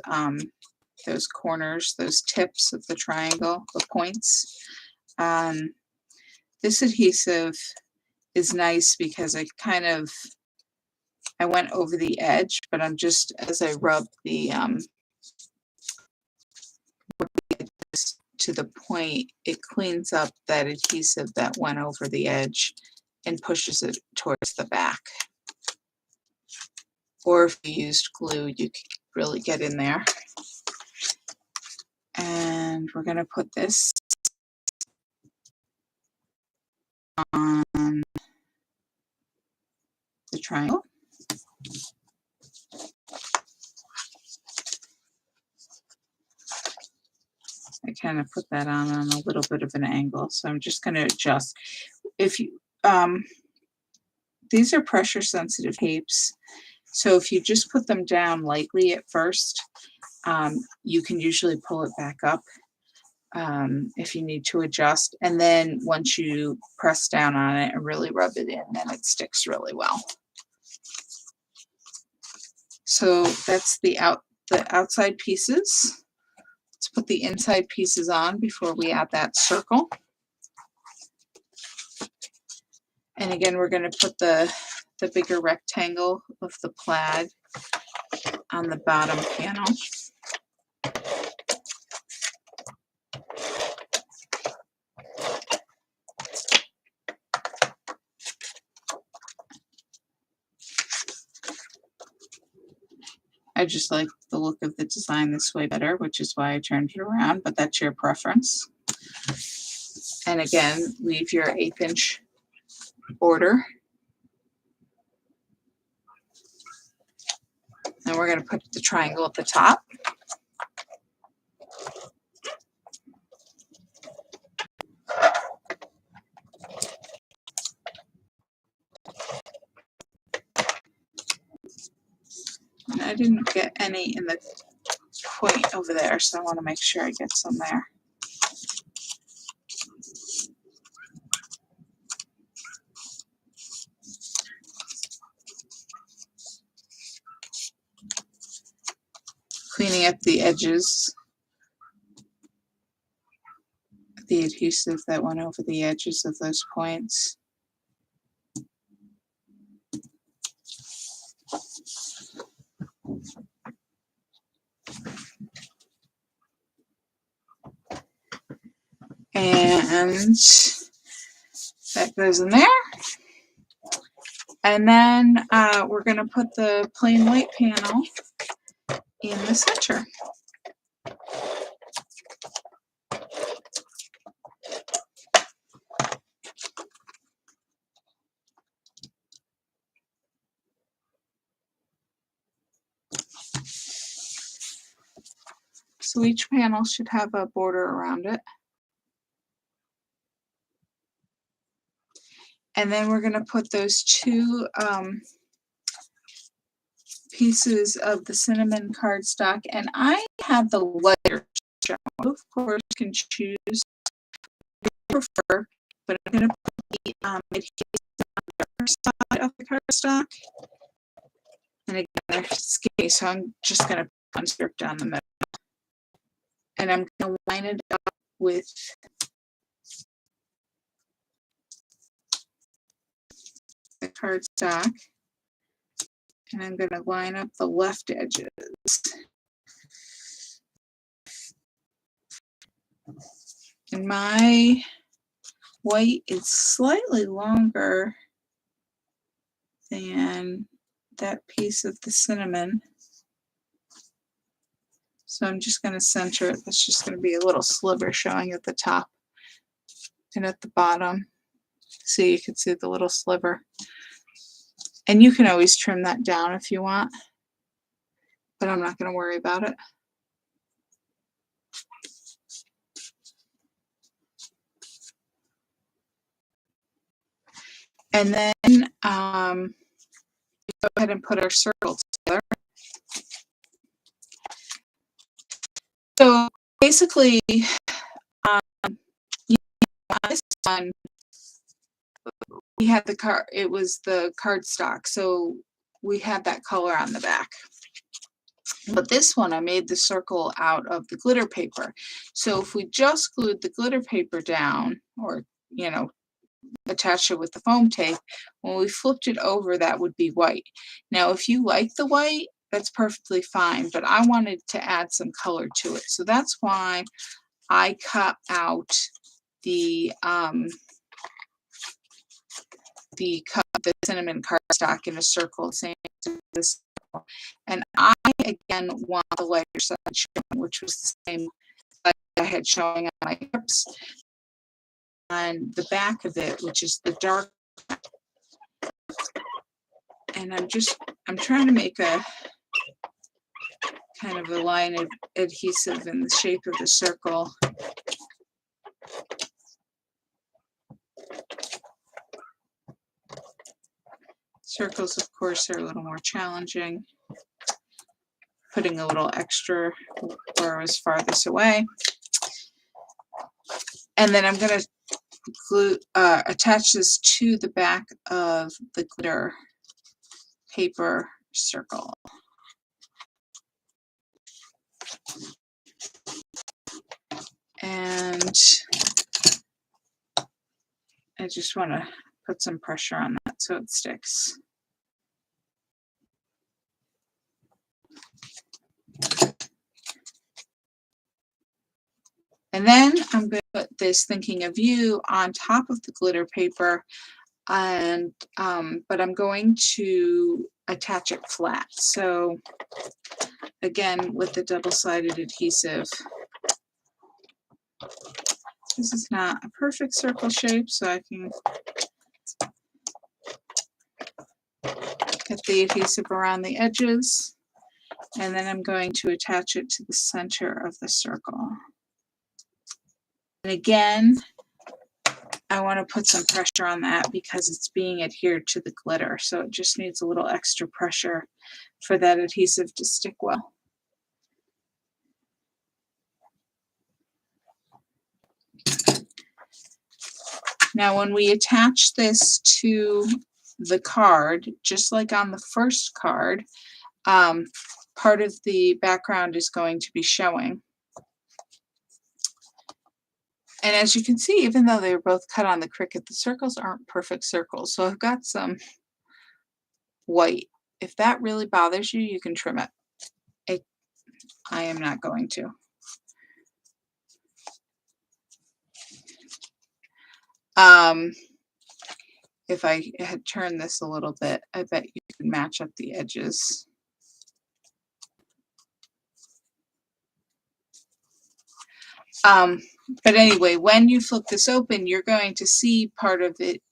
corners, those tips of the triangle, the points. This adhesive is nice because I went over the edge, but I'm just, as I rub the to the point, it cleans up that adhesive that went over the edge and pushes it towards the back. Or if you used glue, you could really get in there. And we're going to put this on the triangle. I kind of put that on a little bit of an angle, so I'm just going to adjust. If you, these are pressure sensitive tapes, so if you just put them down lightly at first, you can usually pull it back up if you need to adjust. And then once you press down on it and really rub it in, then it sticks really well. So that's the outside pieces. Let's put the inside pieces on before we add that circle. And again, we're going to put the bigger rectangle of the plaid on the bottom panel. I just like the look of the design this way better, which is why I turned it around, but that's your preference. And again, leave your 1/8 inch border. And we're going to put the triangle at the top. And I didn't get any in the point over there, so I want to make sure I get some there. Cleaning up the edges, the adhesive that went over the edges of those points. And that goes in there. And then we're going to put the plain white panel in the center. So each panel should have a border around it. And then we're going to put those two pieces of the cinnamon cardstock, and I have the lighter stone. Of course, you can choose what you prefer, but I'm going to put the adhesive on the other side of the cardstock. And again, they're skinny, so I'm just going to put one strip down the middle. And I'm going to line it up with the cardstock. And I'm going to line up the left edges. And my white is slightly longer than that piece of the cinnamon. So I'm just going to center it. That's just going to be a little sliver showing at the top and at the bottom. So you can see the little sliver. And you can always trim that down if you want, but I'm not going to worry about it. And then go ahead and put our circles together. So basically, on this one, we had the card. It was the cardstock, so we had that color on the back. But this one, I made the circle out of the glitter paper. So if we just glued the glitter paper down, or attached it with the foam tape, when we flipped it over, that would be white. Now, if you like the white, that's perfectly fine, but I wanted to add some color to it. So that's why I cut out the cinnamon cardstock in a circle, same as this. And I again want the lighter side showing, which was the same like I had showing on my hips. on the back of it, which is the dark. And I'm trying to make a kind of a line of adhesive in the shape of the circle. Circles, of course, are a little more challenging. Putting a little extra where I was farthest away. And then I'm going to attach this to the back of the glitter paper circle. And I just want to put some pressure on that so it sticks. And then I'm going to put this Thinking of You on top of the glitter paper, and but I'm going to attach it flat. So again, with the double-sided adhesive. This is not a perfect circle shape, so I can get the adhesive around the edges, and then I'm going to attach it to the center of the circle. And again, I want to put some pressure on that because it's being adhered to the glitter, so it just needs a little extra pressure for that adhesive to stick well. Now when we attach this to the card, just like on the first card, part of the background is going to be showing. And as you can see, even though they were both cut on the Cricut, the circles aren't perfect circles. So I've got some white. If that really bothers you, you can trim it. I am not going to. If I had turned this a little bit, I bet you could match up the edges. But anyway, when you flip this open, you're going to see part of it.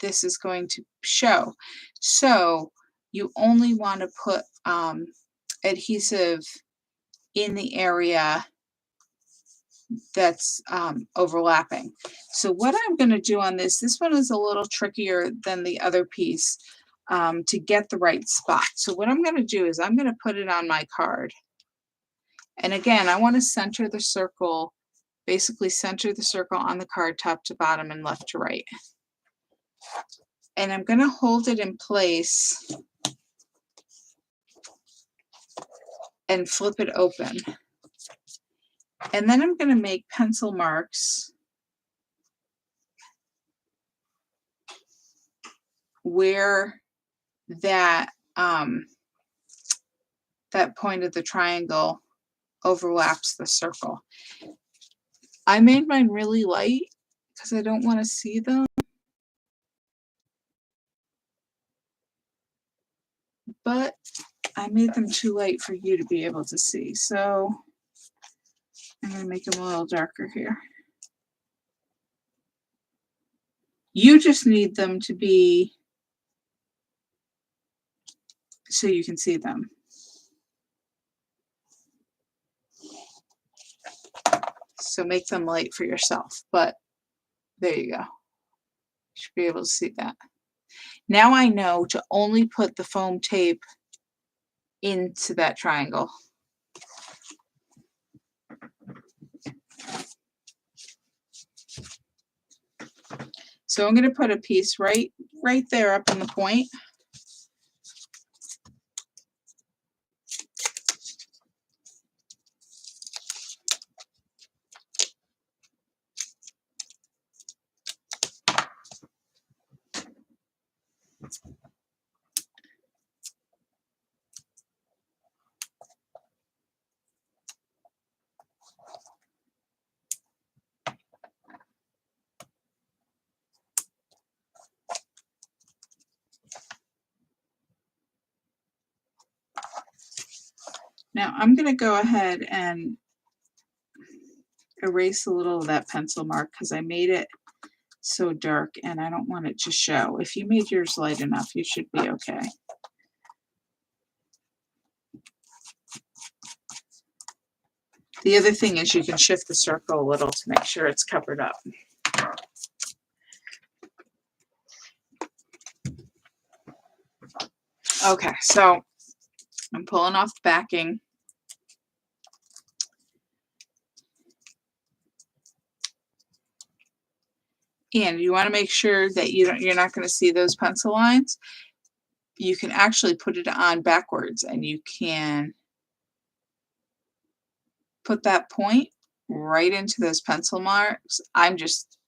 This is going to show. So you only want to put adhesive in the area that's overlapping. So what I'm going to do on this one is a little trickier than the other piece to get the right spot. So what I'm going to do is I'm going to put it on my card. And again, I want to center the circle, basically center the circle on the card top to bottom and left to right. And I'm going to hold it in place and flip it open. And then I'm going to make pencil marks where that that point of the triangle overlaps the circle. I made mine really light because I don't want to see them. But I made them too light for you to be able to see. So I'm going to make them a little darker here. You just need them to be so you can see them. So make them light for yourself, but there you go. You should be able to see that. Now I know to only put the foam tape into that triangle. So I'm going to put a piece right there up in the point. Now I'm going to go ahead and erase a little of that pencil mark because I made it so dark and I don't want it to show. If you made yours light enough, you should be okay. The other thing is you can shift the circle a little to make sure it's covered up. Okay, so I'm pulling off the backing. And you want to make sure that you're not going to see those pencil lines. You can actually put it on backwards and you can put that point right into those pencil marks. I'm just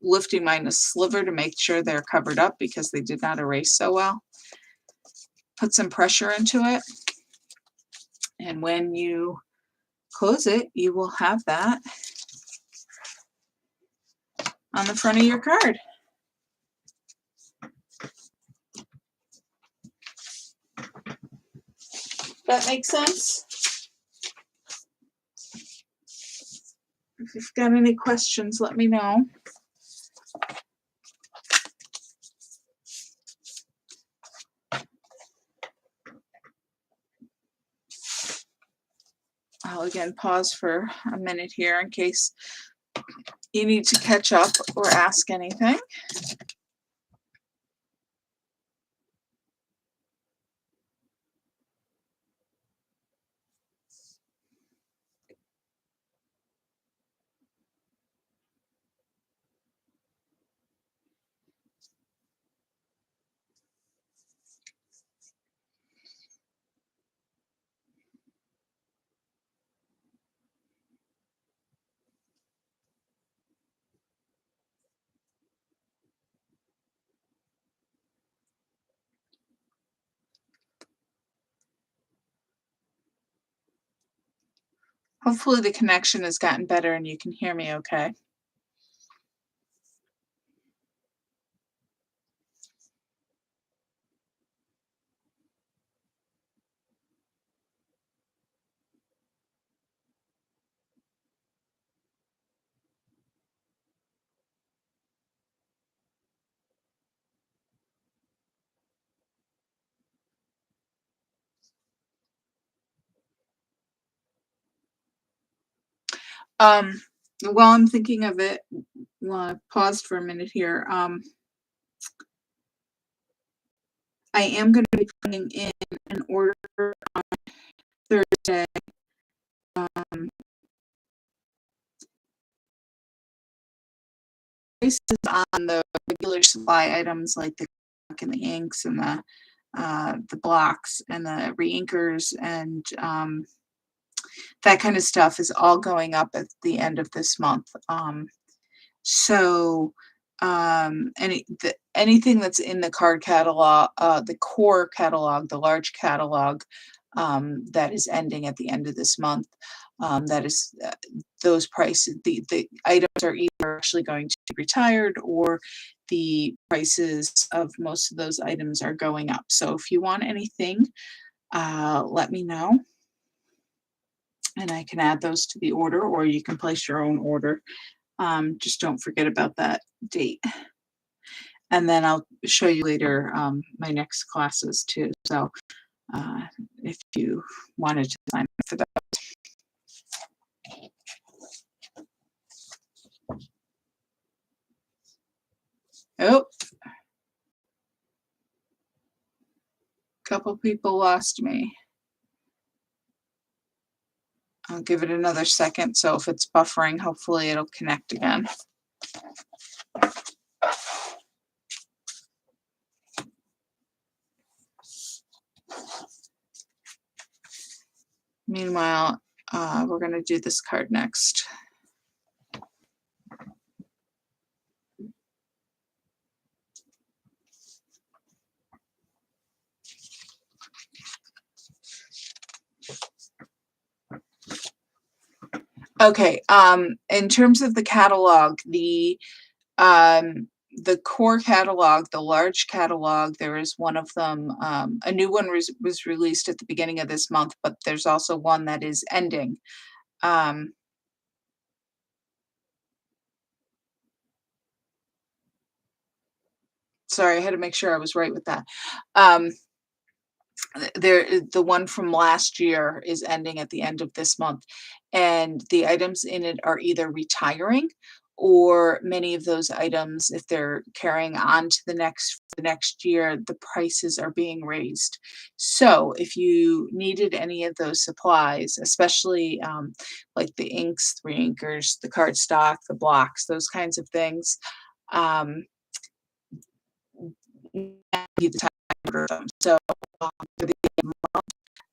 lifting mine a sliver to make sure they're covered up because they did not erase so well. Put some pressure into it. And when you close it, you will have that on the front of your card. That makes sense? If you've got any questions, let me know. I'll again pause for a minute here in case you need to catch up or ask anything. Hopefully the connection has gotten better and you can hear me okay. Um, while I'm thinking of it, well, I paused for a minute here. I am going to be putting in an order on Thursday. Prices on the regular supply items like the and the inks and the blocks and the reinkers and that kind of stuff is all going up at the end of this month. So anything that's in the card catalog, the core catalog, the large catalog that is ending at the end of this month, that is those prices, the items are either actually going to be retired or the prices of most of those items are going up. So if you want anything, let me know and I can add those to the order, or you can place your own order. Just don't forget about that date. And then I'll show you later my next classes too. So if you wanted to sign up for that. Oh, couple people lost me. I'll give it another second. So if it's buffering, hopefully it'll connect again. Meanwhile, we're going to do this card next. Okay, in terms of the catalog, the core catalog, the large catalog, there is one of them, a new one was released at the beginning of this month, but there's also one that is ending. sorry, I had to make sure I was right with that. Um, the one from last year is ending at the end of this month, and the items in it are either retiring, or many of those items, if they're carrying on to the next year, the prices are being raised. So if you needed any of those supplies, especially like the inks, the inkers, the cardstock, the blocks, those kinds of things, um, now would be the time to order them. So for the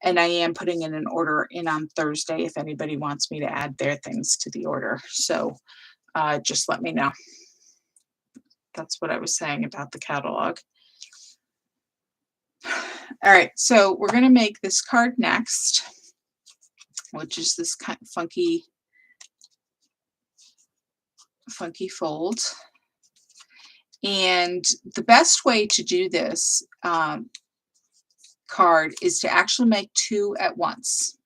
and I am putting in an order in on Thursday if anybody wants me to add their things to the order. So just let me know. That's what I was saying about the catalog. All right, so we're going to make this card next, which is this kind of funky fold. And the best way to do this card is to actually make two at once.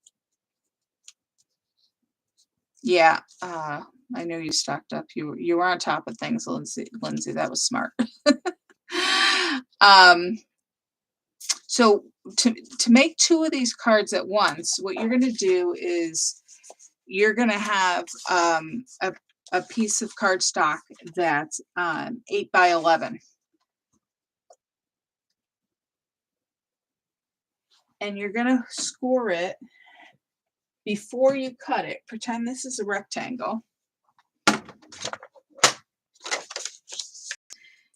Yeah, I know you stocked up. You were on top of things, Lindsay. Lindsay, that was smart. So to make two of these cards at once, what you're going to do is you're going to have a piece of cardstock that's 8 by 11. And you're going to score it before you cut it. Pretend this is a rectangle.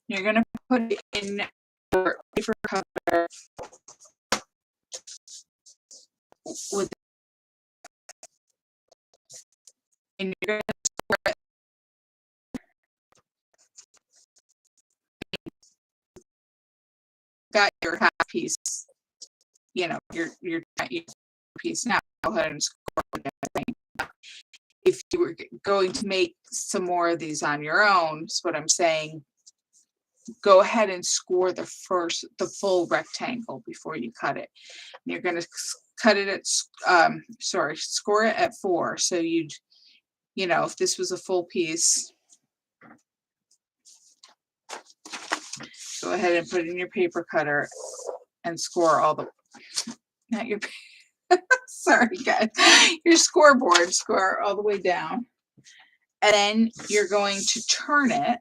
You're going to put it in your paper cutter with, and you're going to score it. Got your half piece, your piece now. Go ahead and score it. If you were going to make some more of these on your own, is what I'm saying, go ahead and score the full rectangle before you cut it. And you're going to cut it at, score it at 4. So if this was a full piece, go ahead and put it in your paper cutter and score not your, sorry guys, your scoreboard, score all the way down. And then you're going to turn it.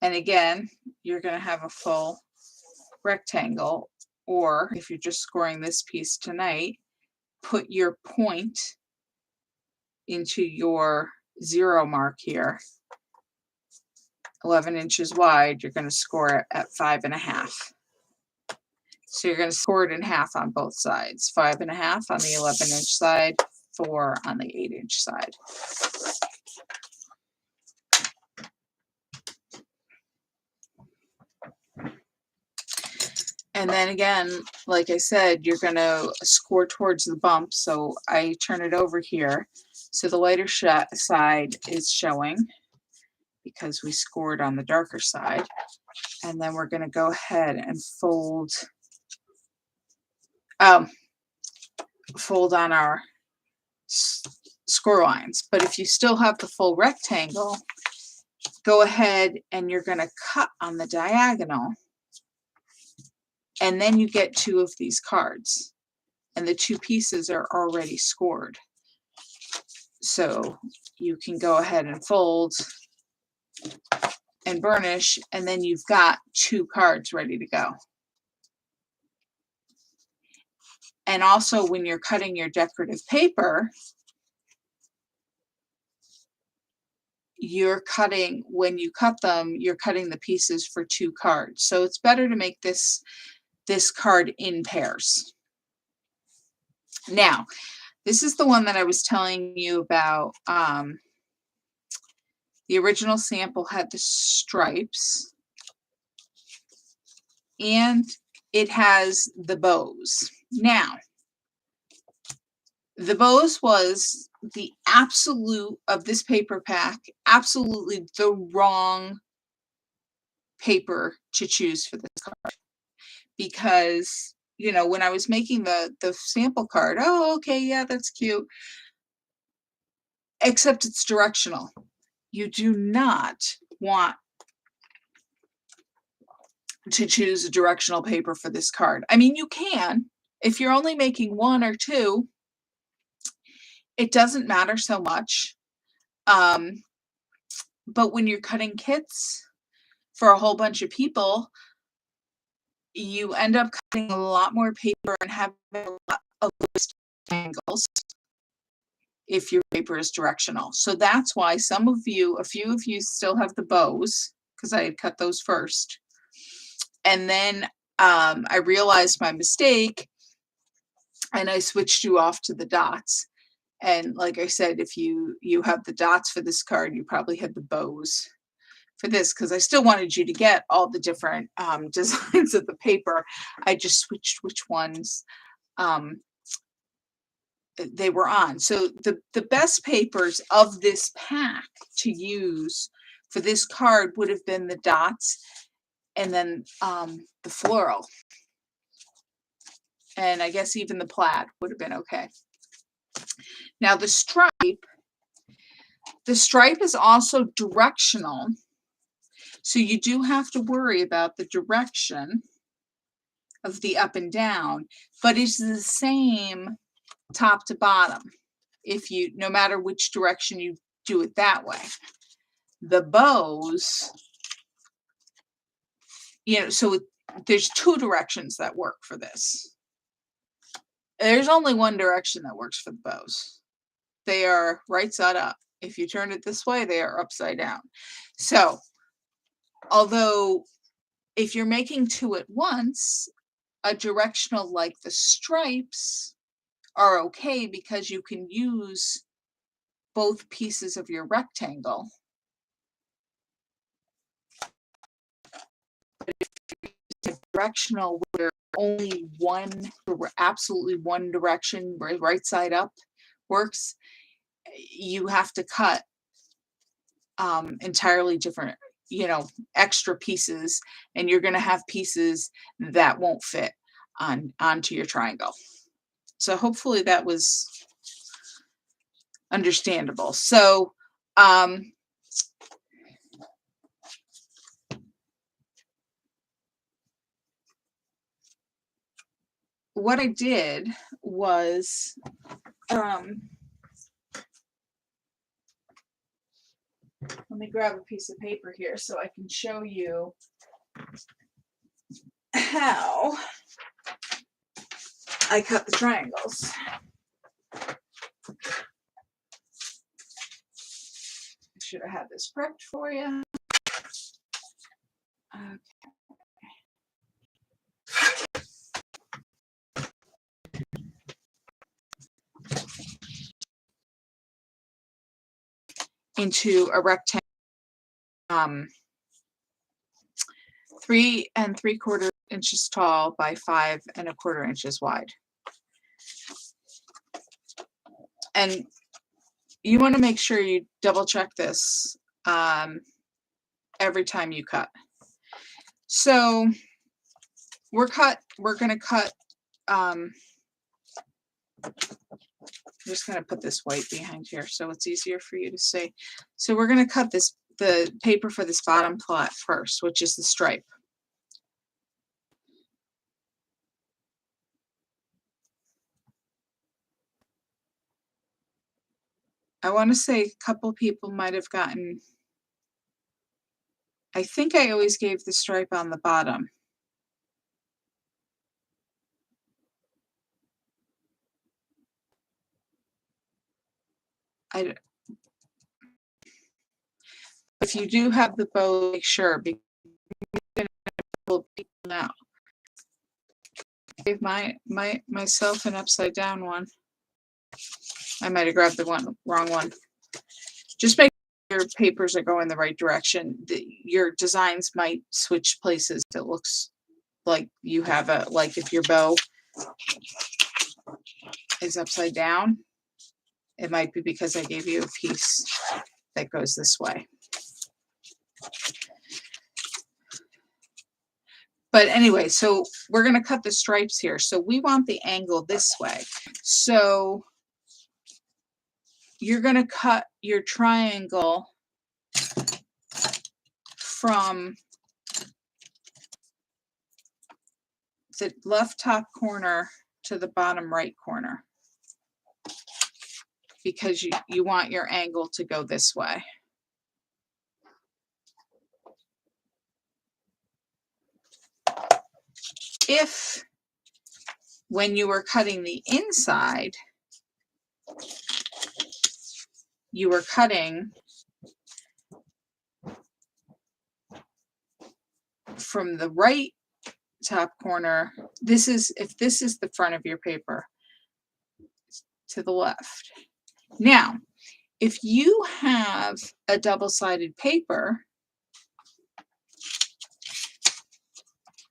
And again, you're going to have a full rectangle, or if you're just scoring this piece tonight, put your point into your 0 mark here, 11 inches wide. You're going to score it at 5.5. So you're going to score it in half on both sides, 5.5 on the 11-inch side, 4 on the 8-inch side. And then again, like I said, you're going to score towards the bump. So I turn it over here. So the lighter side is showing because we scored on the darker side. And then we're going to go ahead and fold on our score lines. But if you still have the full rectangle, go ahead and you're going to cut on the diagonal. And then you get 2 of these cards, and the 2 pieces are already scored. So you can go ahead and fold and burnish, and then you've got 2 cards ready to go. And also when you're cutting your decorative paper, when you cut them, you're cutting the pieces for 2 cards. So it's better to make this card in pairs. Now, this is the one that I was telling you about. The original sample had the stripes, and it has the bows. Now, the bows was the absolute of this paper pack, absolutely the wrong paper to choose for this card. Because, when I was making the sample card, oh, okay, yeah, that's cute. Except it's directional. You do not want to choose a directional paper for this card. I mean, you can. If you're only making 1 or 2, it doesn't matter so much. But when you're cutting kits for a whole bunch of people, you end up cutting a lot more paper and having a lot of angles if your paper is directional. So that's why a few of you still have the bows, because I had cut those first. And then I realized my mistake and I switched you off to the dots. And like I said, if you have the dots for this card, you probably had the bows for this, because I still wanted you to get all the different designs of the paper. I just switched which ones they were on. So the best papers of this pack to use for this card would have been the dots and then the floral. And I guess even the plaid would have been okay. Now the stripe is also directional. So you do have to worry about the direction of the up and down, but it's the same top to bottom, no matter which direction you do it that way. The bows, so there's 2 directions that work for this. There's only one direction that works for the bows. They are right side up. If you turn it this way, they are upside down. So, although if you're making 2 at once, a directional like the stripes are okay because you can use both pieces of your rectangle. But if directional where only absolutely one direction, right side up works, you have to cut entirely different, extra pieces, and you're going to have pieces that won't fit onto your triangle. So hopefully that was understandable. So what I did was let me grab a piece of paper here so I can show you how I cut the triangles. I should have had this prepped for you. Okay. Into a rectangle, 3 3/4 inches tall by 5 1/4 inches wide. And you want to make sure you double check this every time you cut. So we're going to cut, I'm just going to put this white behind here so it's easier for you to see. So we're going to cut the paper for this bottom plot first, which is the stripe. I want to say a couple people might have gotten, I think I always gave the stripe on the bottom. If you do have the bow, make sure, because now I gave myself an upside down one. I might have grabbed the wrong one. Just make sure your papers are going the right direction. Your designs might switch places. It looks like you have like if your bow is upside down, it might be because I gave you a piece that goes this way. But anyway, so we're going to cut the stripes here. So we want the angle this way. So you're going to cut your triangle from the left top corner to the bottom right corner, because you want your angle to go this way. If when you were cutting the inside, you were cutting from the right top corner, if this is the front of your paper, to the left. Now, if you have a double-sided paper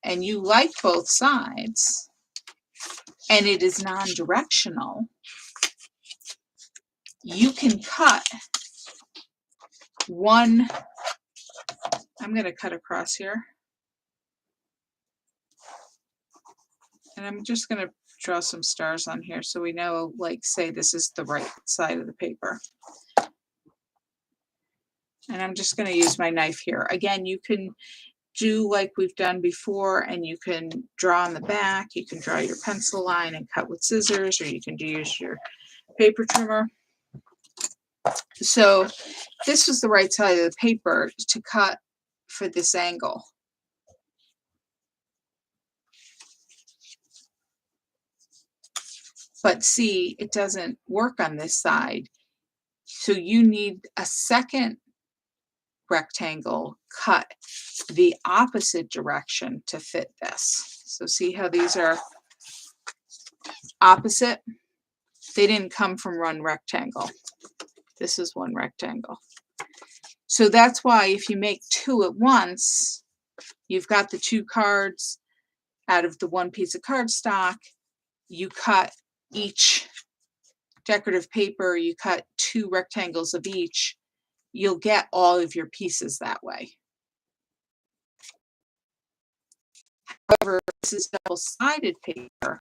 and you like both sides and it is non-directional, you can cut one. I'm going to cut across here. And I'm just going to draw some stars on here so we know, like, say this is the right side of the paper. And I'm just going to use my knife here. Again, you can do like we've done before, and you can draw on the back. You can draw your pencil line and cut with scissors, or you can use your paper trimmer. So this was the right side of the paper to cut for this angle. But see, it doesn't work on this side. So you need a second rectangle cut the opposite direction to fit this. So see how these are opposite? They didn't come from one rectangle. This is one rectangle. So that's why if you make two at once, you've got the two cards out of the one piece of cardstock. You cut each decorative paper, you cut two rectangles of each. You'll get all of your pieces that way. However, this is double-sided paper.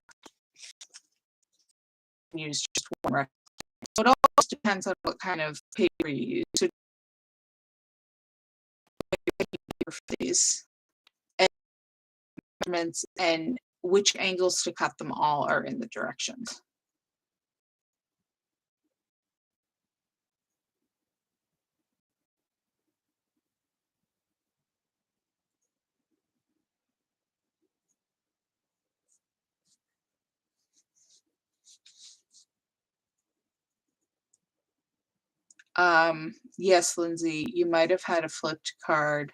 Use just one rectangle. So it always depends on what kind of paper you use. So for these measurements and which angles to cut them all are in the directions. Yes, Lindsay, you might have had a flipped card,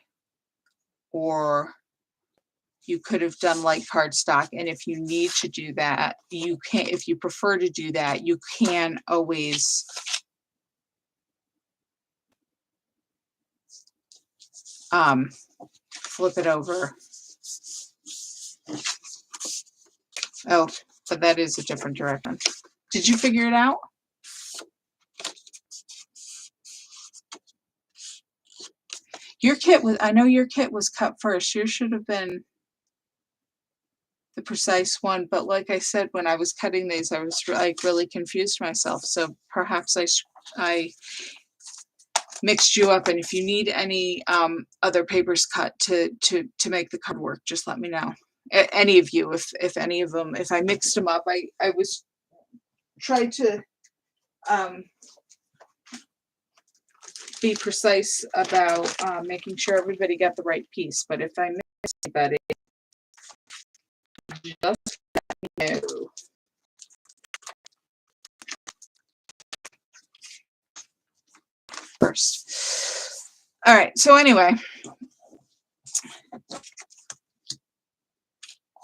or you could have done light cardstock. And if you need to do that, you can. If you prefer to do that, you can always flip it over. Oh, but that is a different direction. Did you figure it out? Your kit was, I know your kit was cut first. Yours should have been the precise one, but like I said, when I was cutting these, I was like really confused myself. So perhaps I mixed you up. And if you need any other papers cut to make the card work, just let me know. Any of you, if any of them, if I mixed them up, I was trying to be precise about making sure everybody got the right piece. But if I miss anybody, just let me know. First. All right, so anyway,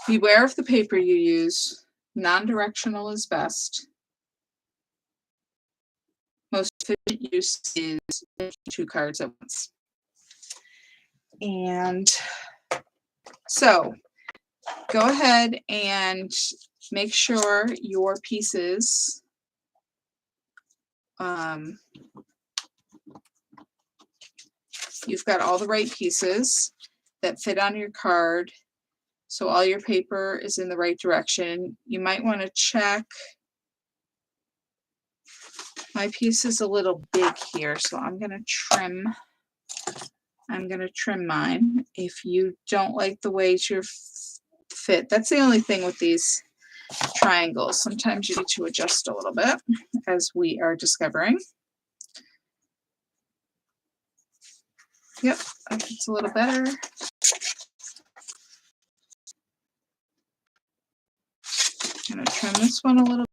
beware of the paper you use. Non-directional is best. Most efficient use is two cards at once. And so go ahead and make sure your pieces you've got all the right pieces that fit on your card. So all your paper is in the right direction. You might want to check. My piece is a little big here, so I'm going to trim mine. If you don't like the way your fit. That's the only thing with these triangles. Sometimes you need to adjust a little bit, as we are discovering. Yep, that fits a little better. I'm going to trim this one a little bit.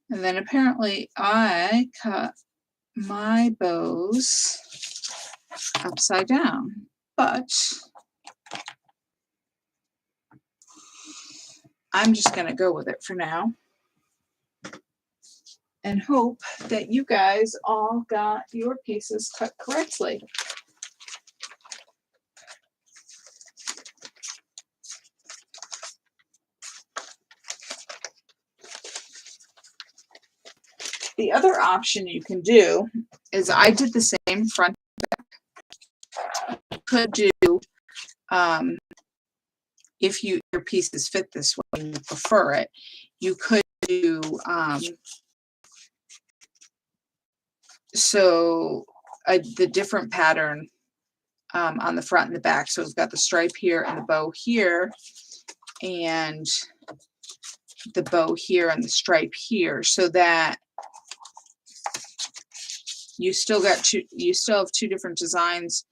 And then apparently I cut my bows upside down, but I'm just going to go with it for now and hope that you guys all got your pieces cut correctly. The other option you can do is I did the same front back. You could do, if your pieces fit this way and you prefer it, you could do the different pattern on the front and the back. So it's got the stripe here and the bow here, and the bow here and the stripe here, so that you still have two different designs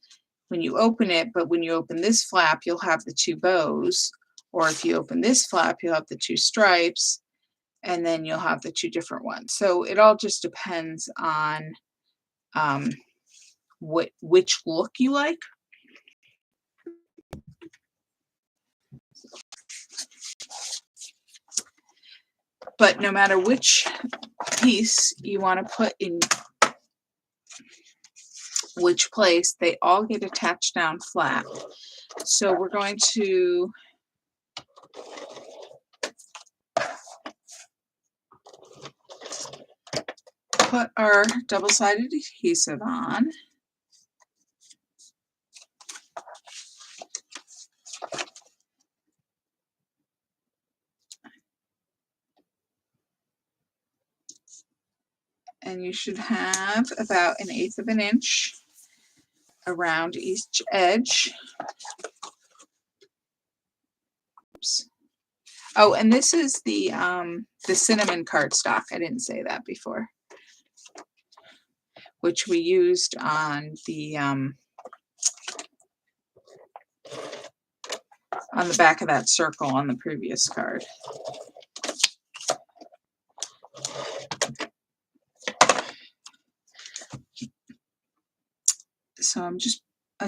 when you open it, but when you open this flap, you'll have the two bows, or if you open this flap, you'll have the two stripes, and then you'll have the two different ones. So it all just depends on which look you like. But no matter which piece you want to put in which place, they all get attached down flat. So we're going to put our double-sided adhesive on. And you should have about 1/8 of an inch around each edge. Oops. Oh, and this is the cinnamon cardstock. I didn't say that before, which we used on the back of that circle on the previous card. So I'm just,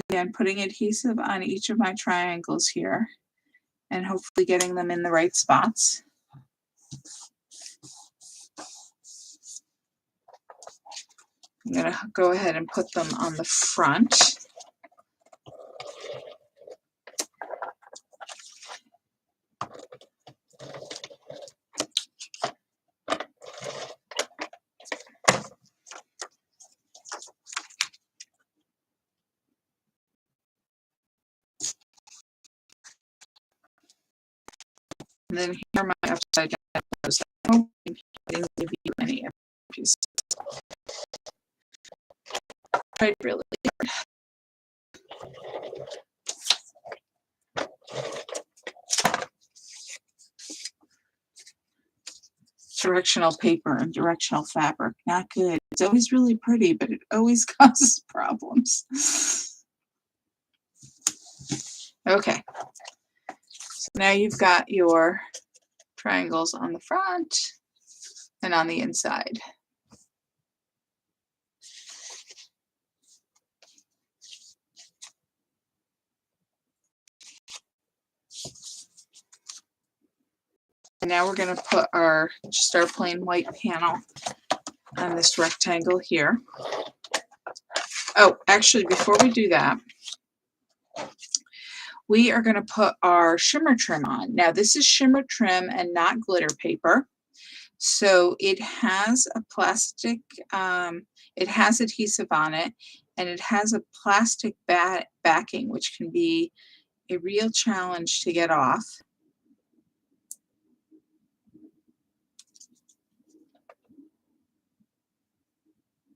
again, putting adhesive on each of my triangles here and hopefully getting them in the right spots. I'm going to go ahead and put them on the front. And then here are my upside down bows. I hope I didn't give you any of these. Tried really hard. Directional paper and directional fabric, not good. It's always really pretty, but it always causes problems. Okay, so now you've got your triangles on the front and on the inside. And now we're going to put just our plain white panel on this rectangle here. Oh, actually, before we do that, we are going to put our shimmer trim on. Now this is shimmer trim and not glitter paper. So it has a plastic, it has adhesive on it, and it has a plastic backing, which can be a real challenge to get off.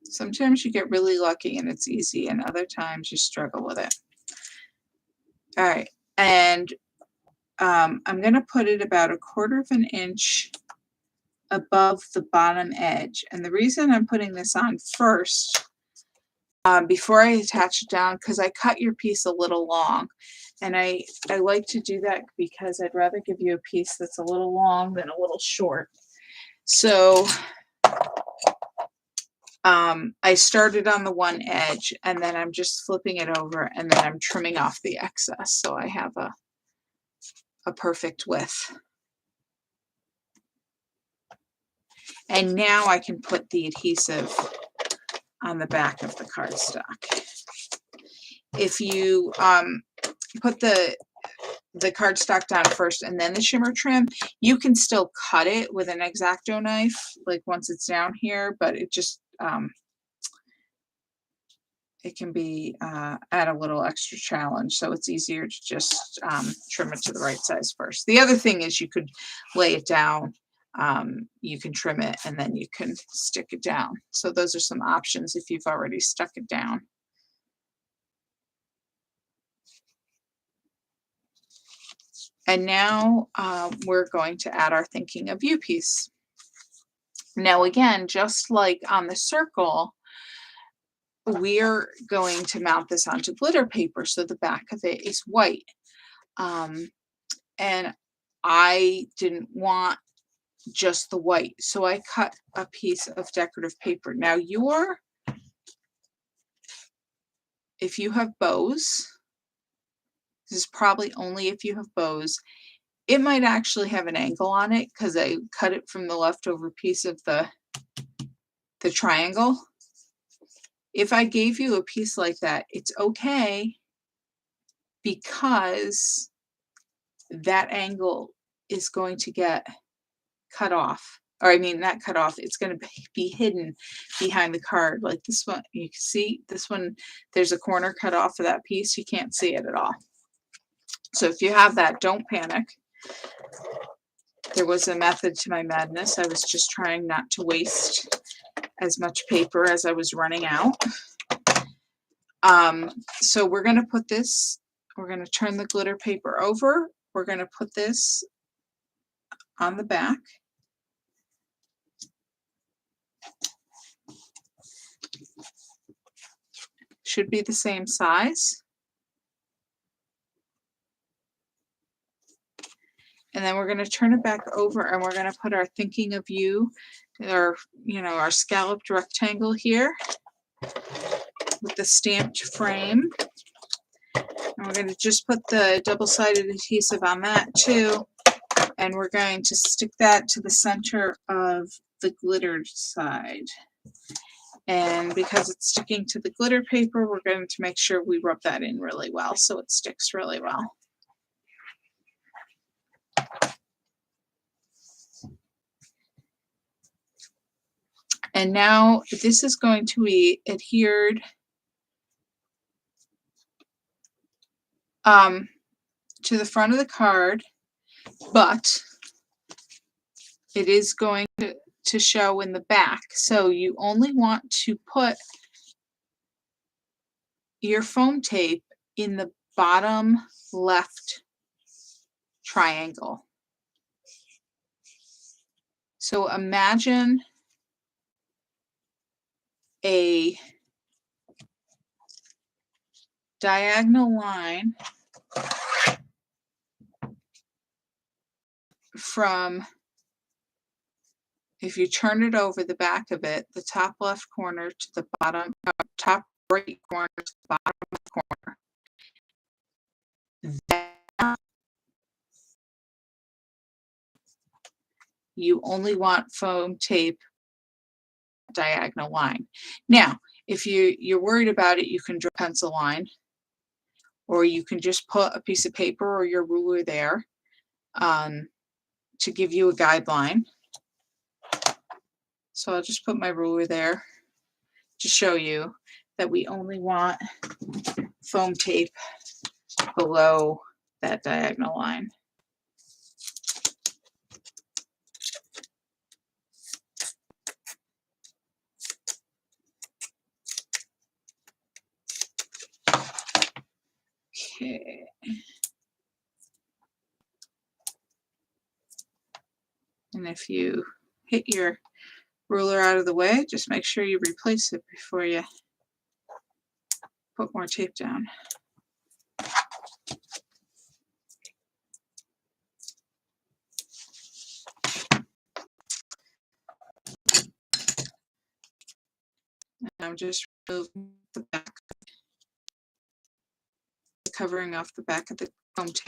Sometimes you get really lucky and it's easy, and other times you struggle with it. All right, and I'm going to put it about 1/4 of an inch above the bottom edge. And the reason I'm putting this on first, before I attach it down, because I cut your piece a little long. And I like to do that because I'd rather give you a piece that's a little long than a little short. So I started on the one edge, and then I'm just flipping it over, and then I'm trimming off the excess. So I have a perfect width. And now I can put the adhesive on the back of the cardstock. If you put the cardstock down first and then the shimmer trim, you can still cut it with an X-Acto knife, like once it's down here, but it just, it can be add a little extra challenge. So it's easier to just trim it to the right size first. The other thing is you could lay it down. You can trim it and then you can stick it down. So those are some options if you've already stuck it down. And now we're going to add our thinking of you piece. Now again, just like on the circle, we're going to mount this onto glitter paper, so the back of it is white. And I didn't want just the white, so I cut a piece of decorative paper. Now if you have bows, this is probably only if you have bows, it might actually have an angle on it because I cut it from the leftover piece of the triangle. If I gave you a piece like that, it's okay, because that angle is going to get cut off. Or I mean, not cut off, it's going to be hidden behind the card. Like this one, you can see this one, there's a corner cut off of that piece. You can't see it at all. So if you have that, don't panic. There was a method to my madness. I was just trying not to waste as much paper as I was running out. So we're going to put this, we're going to turn the glitter paper over. We're going to put this on the back. Should be the same size. And then we're going to turn it back over, and we're going to put our thinking of you, or our scalloped rectangle here with the stamped frame. And we're going to just put the double-sided adhesive on that too. And we're going to stick that to the center of the glittered side. And because it's sticking to the glitter paper, we're going to make sure we rub that in really well so it sticks really well. And now this is going to be adhered to the front of the card, but it is going to show in the back. So you only want to put your foam tape in the bottom left triangle. So imagine a diagonal line from, if you turn it over, the back of it, the top left corner to the bottom, top right corner to the bottom left corner. That you only want foam tape diagonal line. Now, if you're worried about it, you can draw a pencil line, or you can just put a piece of paper or your ruler there to give you a guideline. So I'll just put my ruler there to show you that we only want foam tape below that diagonal line. Okay. And if you hit your ruler out of the way, just make sure you replace it before you put more tape down. And I'm just removing the back, covering off the back of the foam tape.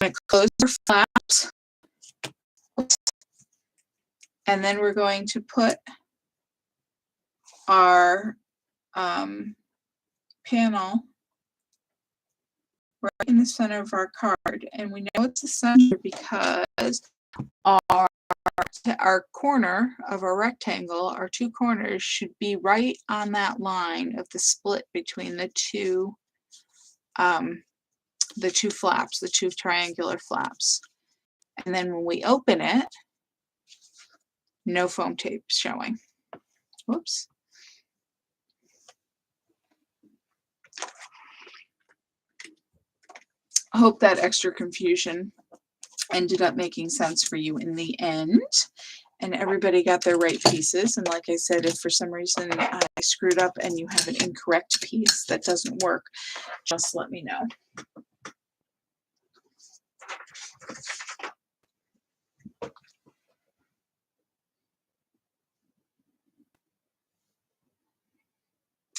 I'm going to close your flaps, and then we're going to put our panel right in the center of our card. And we know it's the center because our corner of our rectangle, our two corners, should be right on that line of the split between the two flaps, the two triangular flaps. And then when we open it, no foam tape showing. Whoops. I hope that extra confusion ended up making sense for you in the end, and everybody got their right pieces. And like I said, if for some reason I screwed up and you have an incorrect piece that doesn't work, just let me know.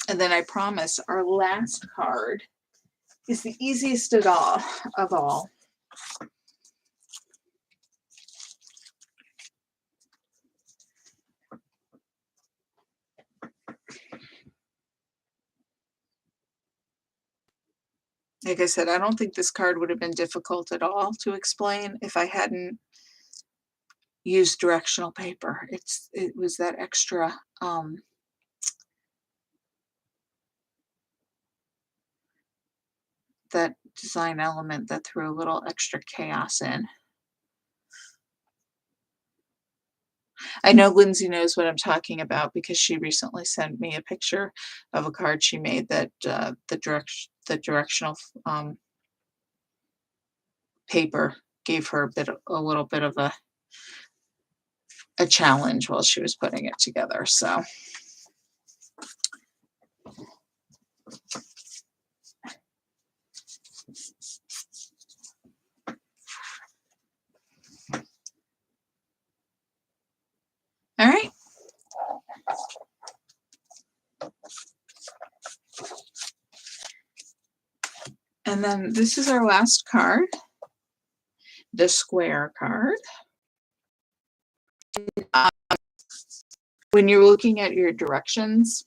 And then I promise our last card is the easiest of all. Like I said, I don't think this card would have been difficult at all to explain if I hadn't used directional paper. It was that extra that design element that threw a little extra chaos in. I know Lindsay knows what I'm talking about because she recently sent me a picture of a card she made that the directional paper gave her a little bit of a challenge while she was putting it together. So all right. And then this is our last card, the square card. When you're looking at your directions,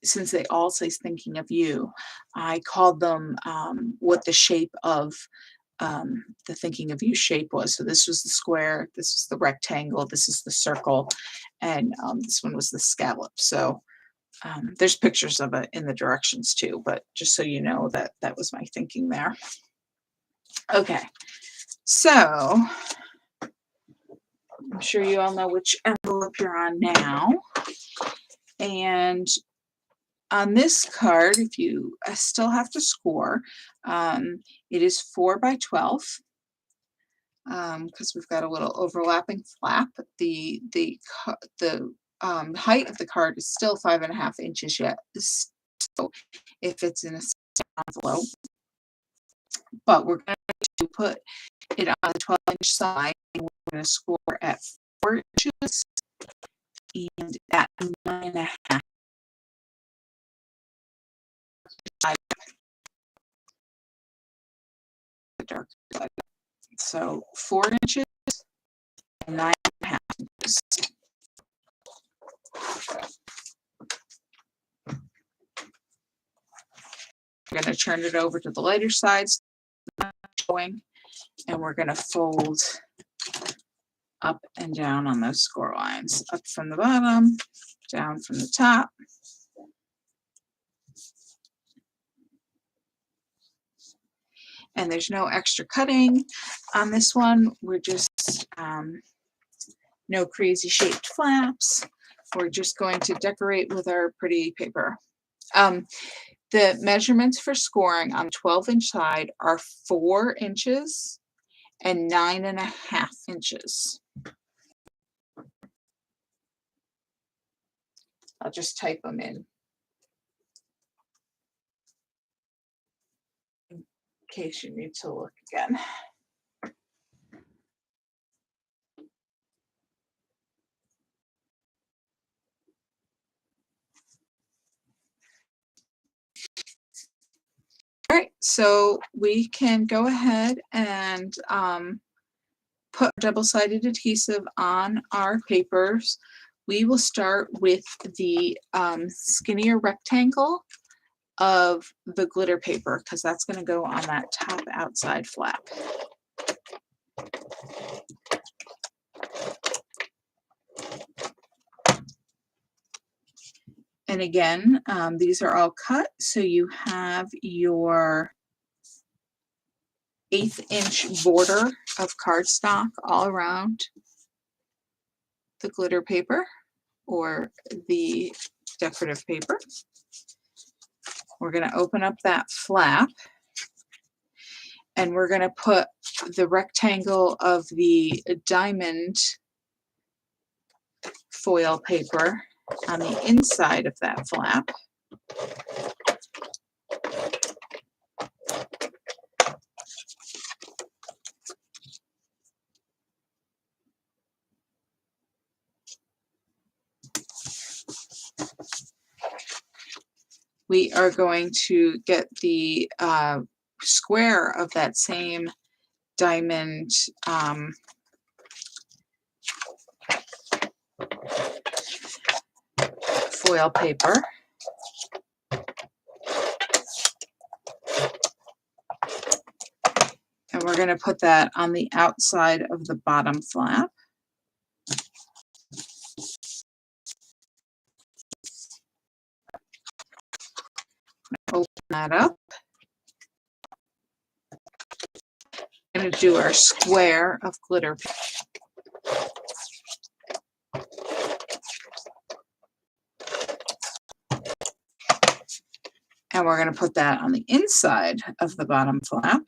since they all say thinking of you, I called them what the shape of the thinking of you shape was. So this was the square, this was the rectangle, this is the circle, and this one was the scallop. So there's pictures of it in the directions too, but just so you know that that was my thinking there. Okay, so I'm sure you all know which envelope you're on now. And on this card, if you still have to score, it is 4 by 12 because we've got a little overlapping flap. The height of the card is still 5.5 inches yet. So if it's in a envelope, but we're going to put it on the 12-inch side, and we're going to score at 4 inches and at 9.5. darker side. So 4 inches and 9.5 inches. We're going to turn it over to the lighter side, showing, and we're going to fold up and down on those score lines, up from the bottom, down from the top. And there's no extra cutting on this one. We're just no crazy shaped flaps. We're just going to decorate with our pretty paper. The measurements for scoring on the 12-inch side are 4 inches and 9.5 inches. I'll just type them in case you need to look again. All right, so we can go ahead and put double-sided adhesive on our papers. We will start with the skinnier rectangle of the glitter paper because that's going to go on that top outside flap. And again, these are all cut, so you have your 1/8-inch border of cardstock all around the glitter paper or the decorative paper. We're going to open up that flap and we're going to put the rectangle of the diamond foil paper on the inside of that flap. We are going to get the square of that same diamond foil paper. And we're going to put that on the outside of the bottom flap. Open that up. We're going to do our square of glitter paper. And we're going to put that on the inside of the bottom flap.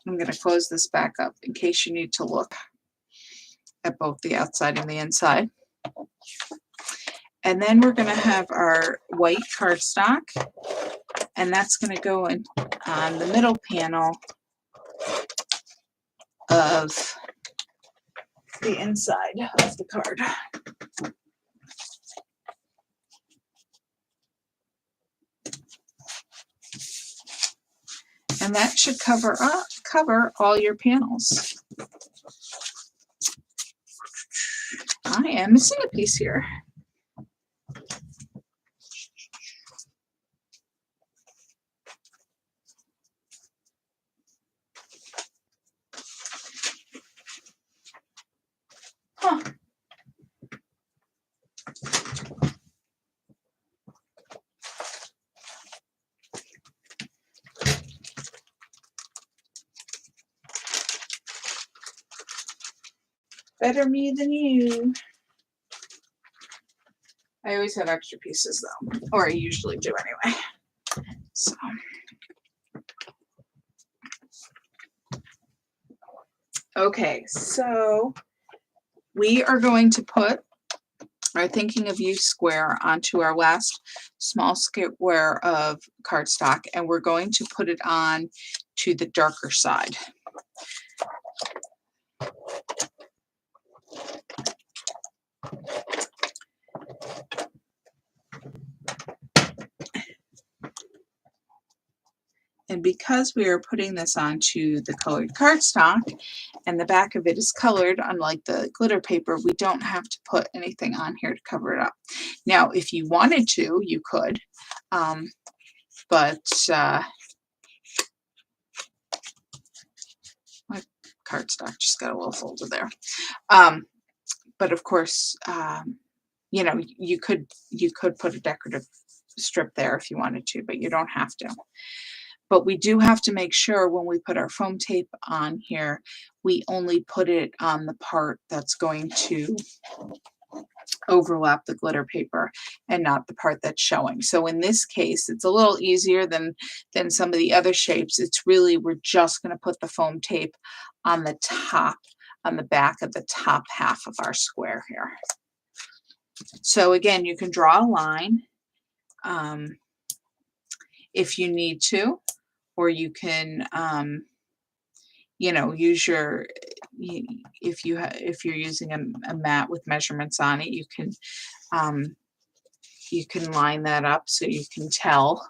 I'm going to close this back up in case you need to look at both the outside and the inside. And then we're going to have our white cardstock, and that's going to go in on the middle panel of the inside of the card. And that should cover all your panels. I am missing a piece here. Huh. Better me than you. I always have extra pieces though, or I usually do anyway. So. Okay, so we are going to put our Thinking of You square onto our last small square of cardstock, and we're going to put it on to the darker side. And because we are putting this onto the colored cardstock and the back of it is colored, unlike the glitter paper, we don't have to put anything on here to cover it up. Now, if you wanted to, you could, but my cardstock just got a little folded there. But of course, you know, you could put a decorative strip there if you wanted to, but you don't have to. But we do have to make sure when we put our foam tape on here, we only put it on the part that's going to overlap the glitter paper and not the part that's showing. So in this case, it's a little easier than some of the other shapes. It's really, we're just going to put the foam tape on the top, on the back of the top half of our square here. So again, you can draw a line if you need to, or you can, you know, use your, if you're using a mat with measurements on it, you can line that up so you can tell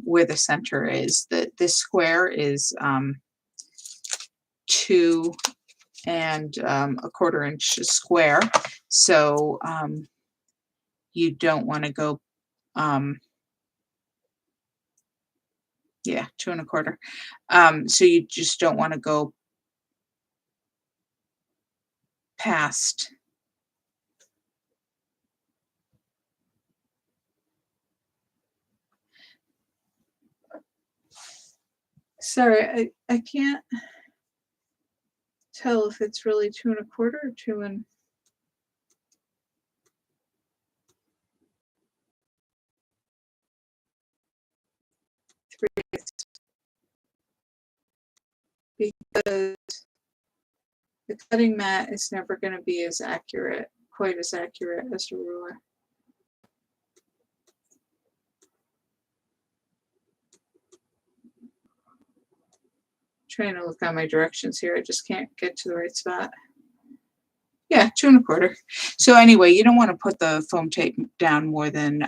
where the center is. This square is 2 1/4 inches square, so you don't want to go, yeah, 2 1/4. So you just don't want to go past. Sorry, I can't tell if it's really 2 1/4 or 2 and. Because the cutting mat is never going to be as accurate, quite as accurate as a ruler. Trying to look on my directions here, I just can't get to the right spot. Yeah, 2 1/4. So anyway, you don't want to put the foam tape down more than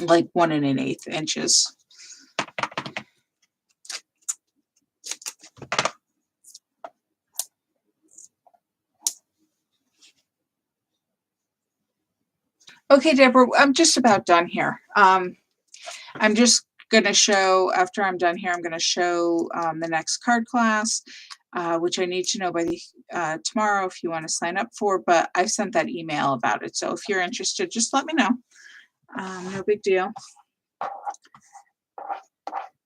like 1 1/8 inches. Okay, Deborah, I'm just about done here. I'm just going to show, after I'm done here, I'm going to show the next card class, which I need to know by tomorrow if you want to sign up for, but I've sent that email about it. So if you're interested, just let me know. No big deal.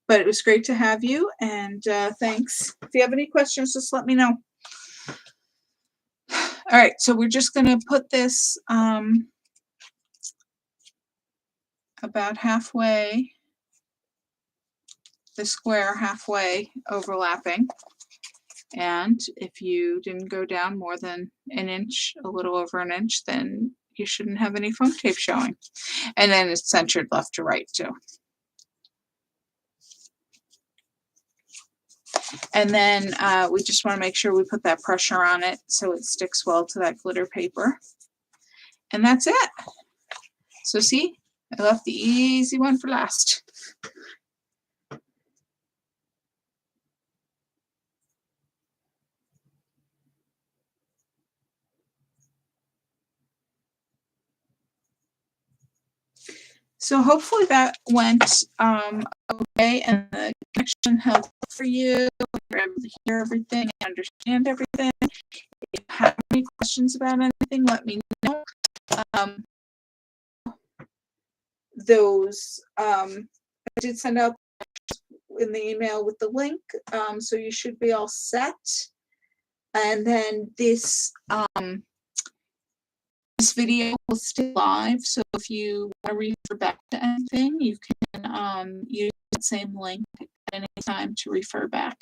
But it was great to have you, and thanks. If you have any questions, just let me know. All right, so we're just going to put this about halfway, the square halfway overlapping. And if you didn't go down more than an inch, a little over an inch, then you shouldn't have any foam tape showing. And then it's centered left to right too. And then we just want to make sure we put that pressure on it so it sticks well to that glitter paper. And that's it. So see, I left the easy one for last. So hopefully that went okay, and the connection held for you. You're able to hear everything and understand everything. If you have any questions about anything, let me know. I did send out in the email with the link, so you should be all set. And then this video will stay live, so if you want to refer back to anything, you can use the same link at any time to refer back.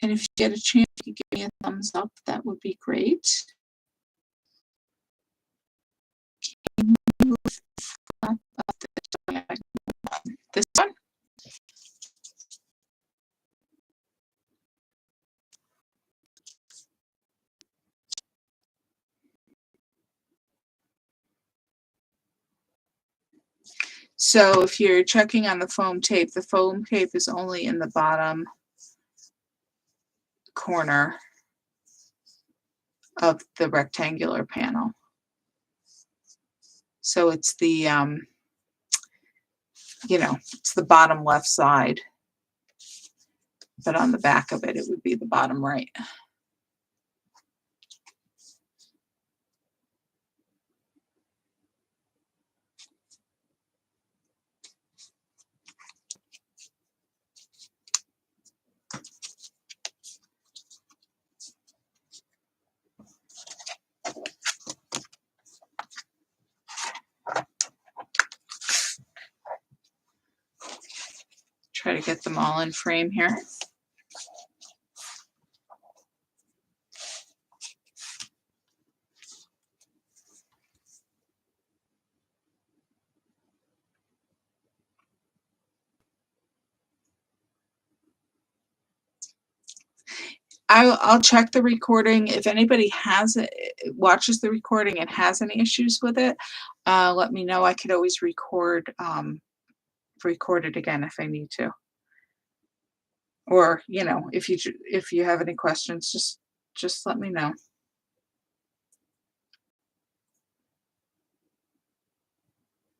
And if you get a chance, you can give me a thumbs up, that would be great. This one. So if you're checking on the foam tape is only in the bottom corner of the rectangular panel. So it's the, it's the bottom left side, but on the back of it, it would be the bottom right. Try to get them all in frame here. I'll check the recording. If anybody watches the recording and has any issues with it, let me know. I could always record it again if I need to. Or, if you have any questions, just let me know.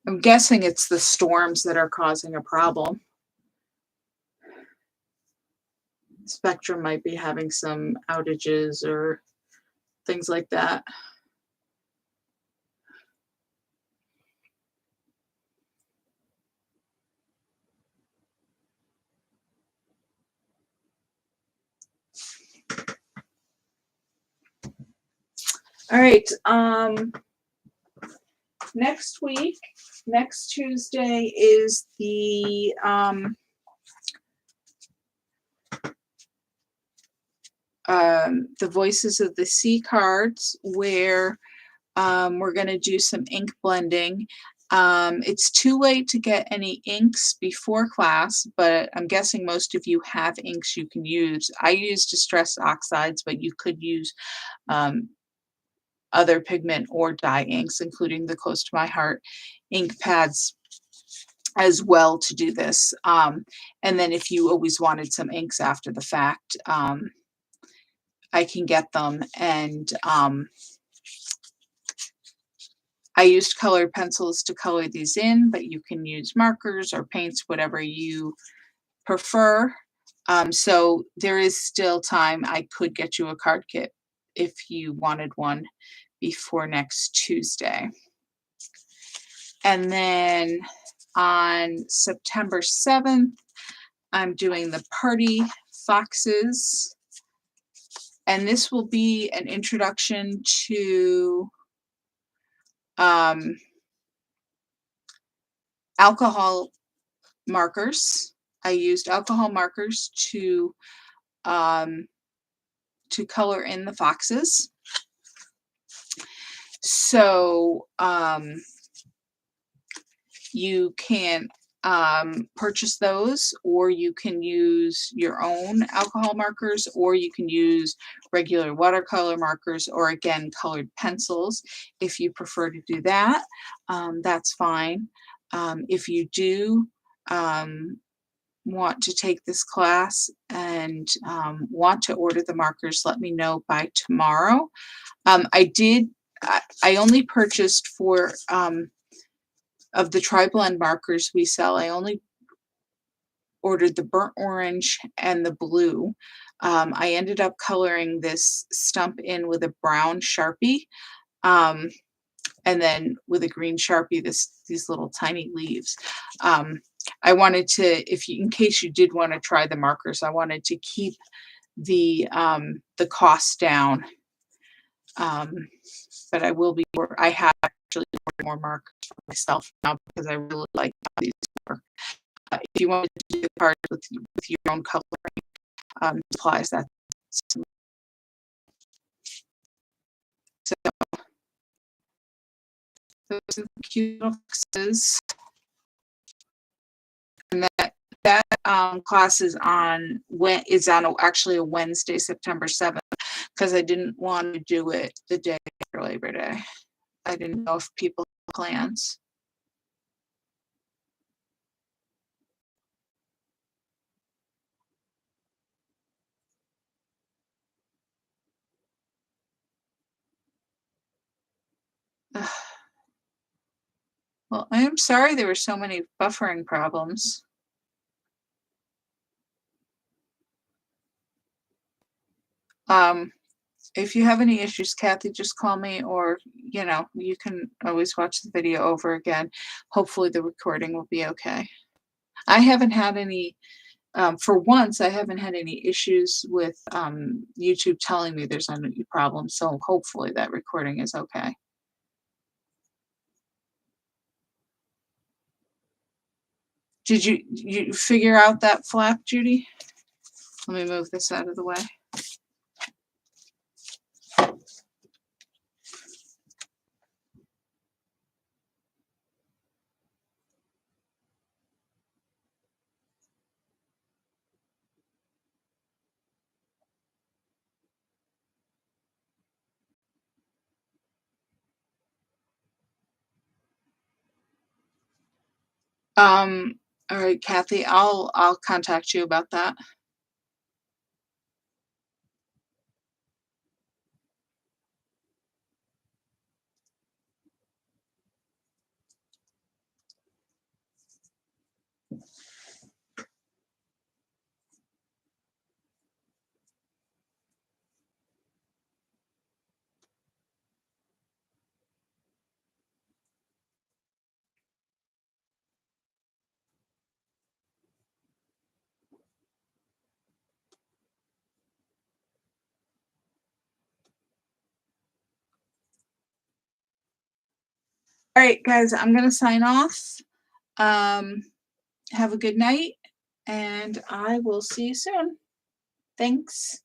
I'm guessing it's the storms that are causing a problem. Spectrum might be having some outages or things like that. All right. Next week, next Tuesday is the Voices of the Sea cards, where we're going to do some ink blending. It's too late to get any inks before class, but I'm guessing most of you have inks you can use. I use distressed oxides, but you could use other pigment or dye inks, including the Close to My Heart ink pads as well to do this. And then if you always wanted some inks after the fact, I can get them. And I used colored pencils to color these in, but you can use markers or paints, whatever you prefer. So there is still time. I could get you a card kit if you wanted one before next Tuesday. And then on September 7th, I'm doing the Party Foxes. And this will be an introduction to alcohol markers. I used alcohol markers to color in the foxes. So you can purchase those, or you can use your own alcohol markers, or you can use regular watercolor markers, or again, colored pencils. If you prefer to do that, that's fine. If you do want to take this class and want to order the markers, let me know by tomorrow. I only purchased for of the tri-blend markers we sell, I only ordered the burnt orange and the blue. I ended up coloring this stump in with a brown Sharpie, and then with a green Sharpie, these little tiny leaves. I wanted to, in case you did want to try the markers, I wanted to keep the cost down. But I have actually ordered more markers for myself now because I really like how these work. If you want to do the cards with your own coloring supplies, that's so those are the cute little boxes. And that class is actually a Wednesday, September 7th, because I didn't want to do it the day after Labor Day. I didn't know if people have plans. Well, I am sorry there were so many buffering problems. Um, if you have any issues, Kathy, just call me or, you can always watch the video over again. Hopefully the recording will be okay. I haven't had any, for once, I haven't had any issues with YouTube telling me there's any problem. So hopefully that recording is okay. Did you figure out that flap, Judy? Let me move this out of the way. Um, all right, Kathy, I'll contact you about that. All right, guys, I'm gonna sign off. Um, have a good night, and I will see you soon. Thanks.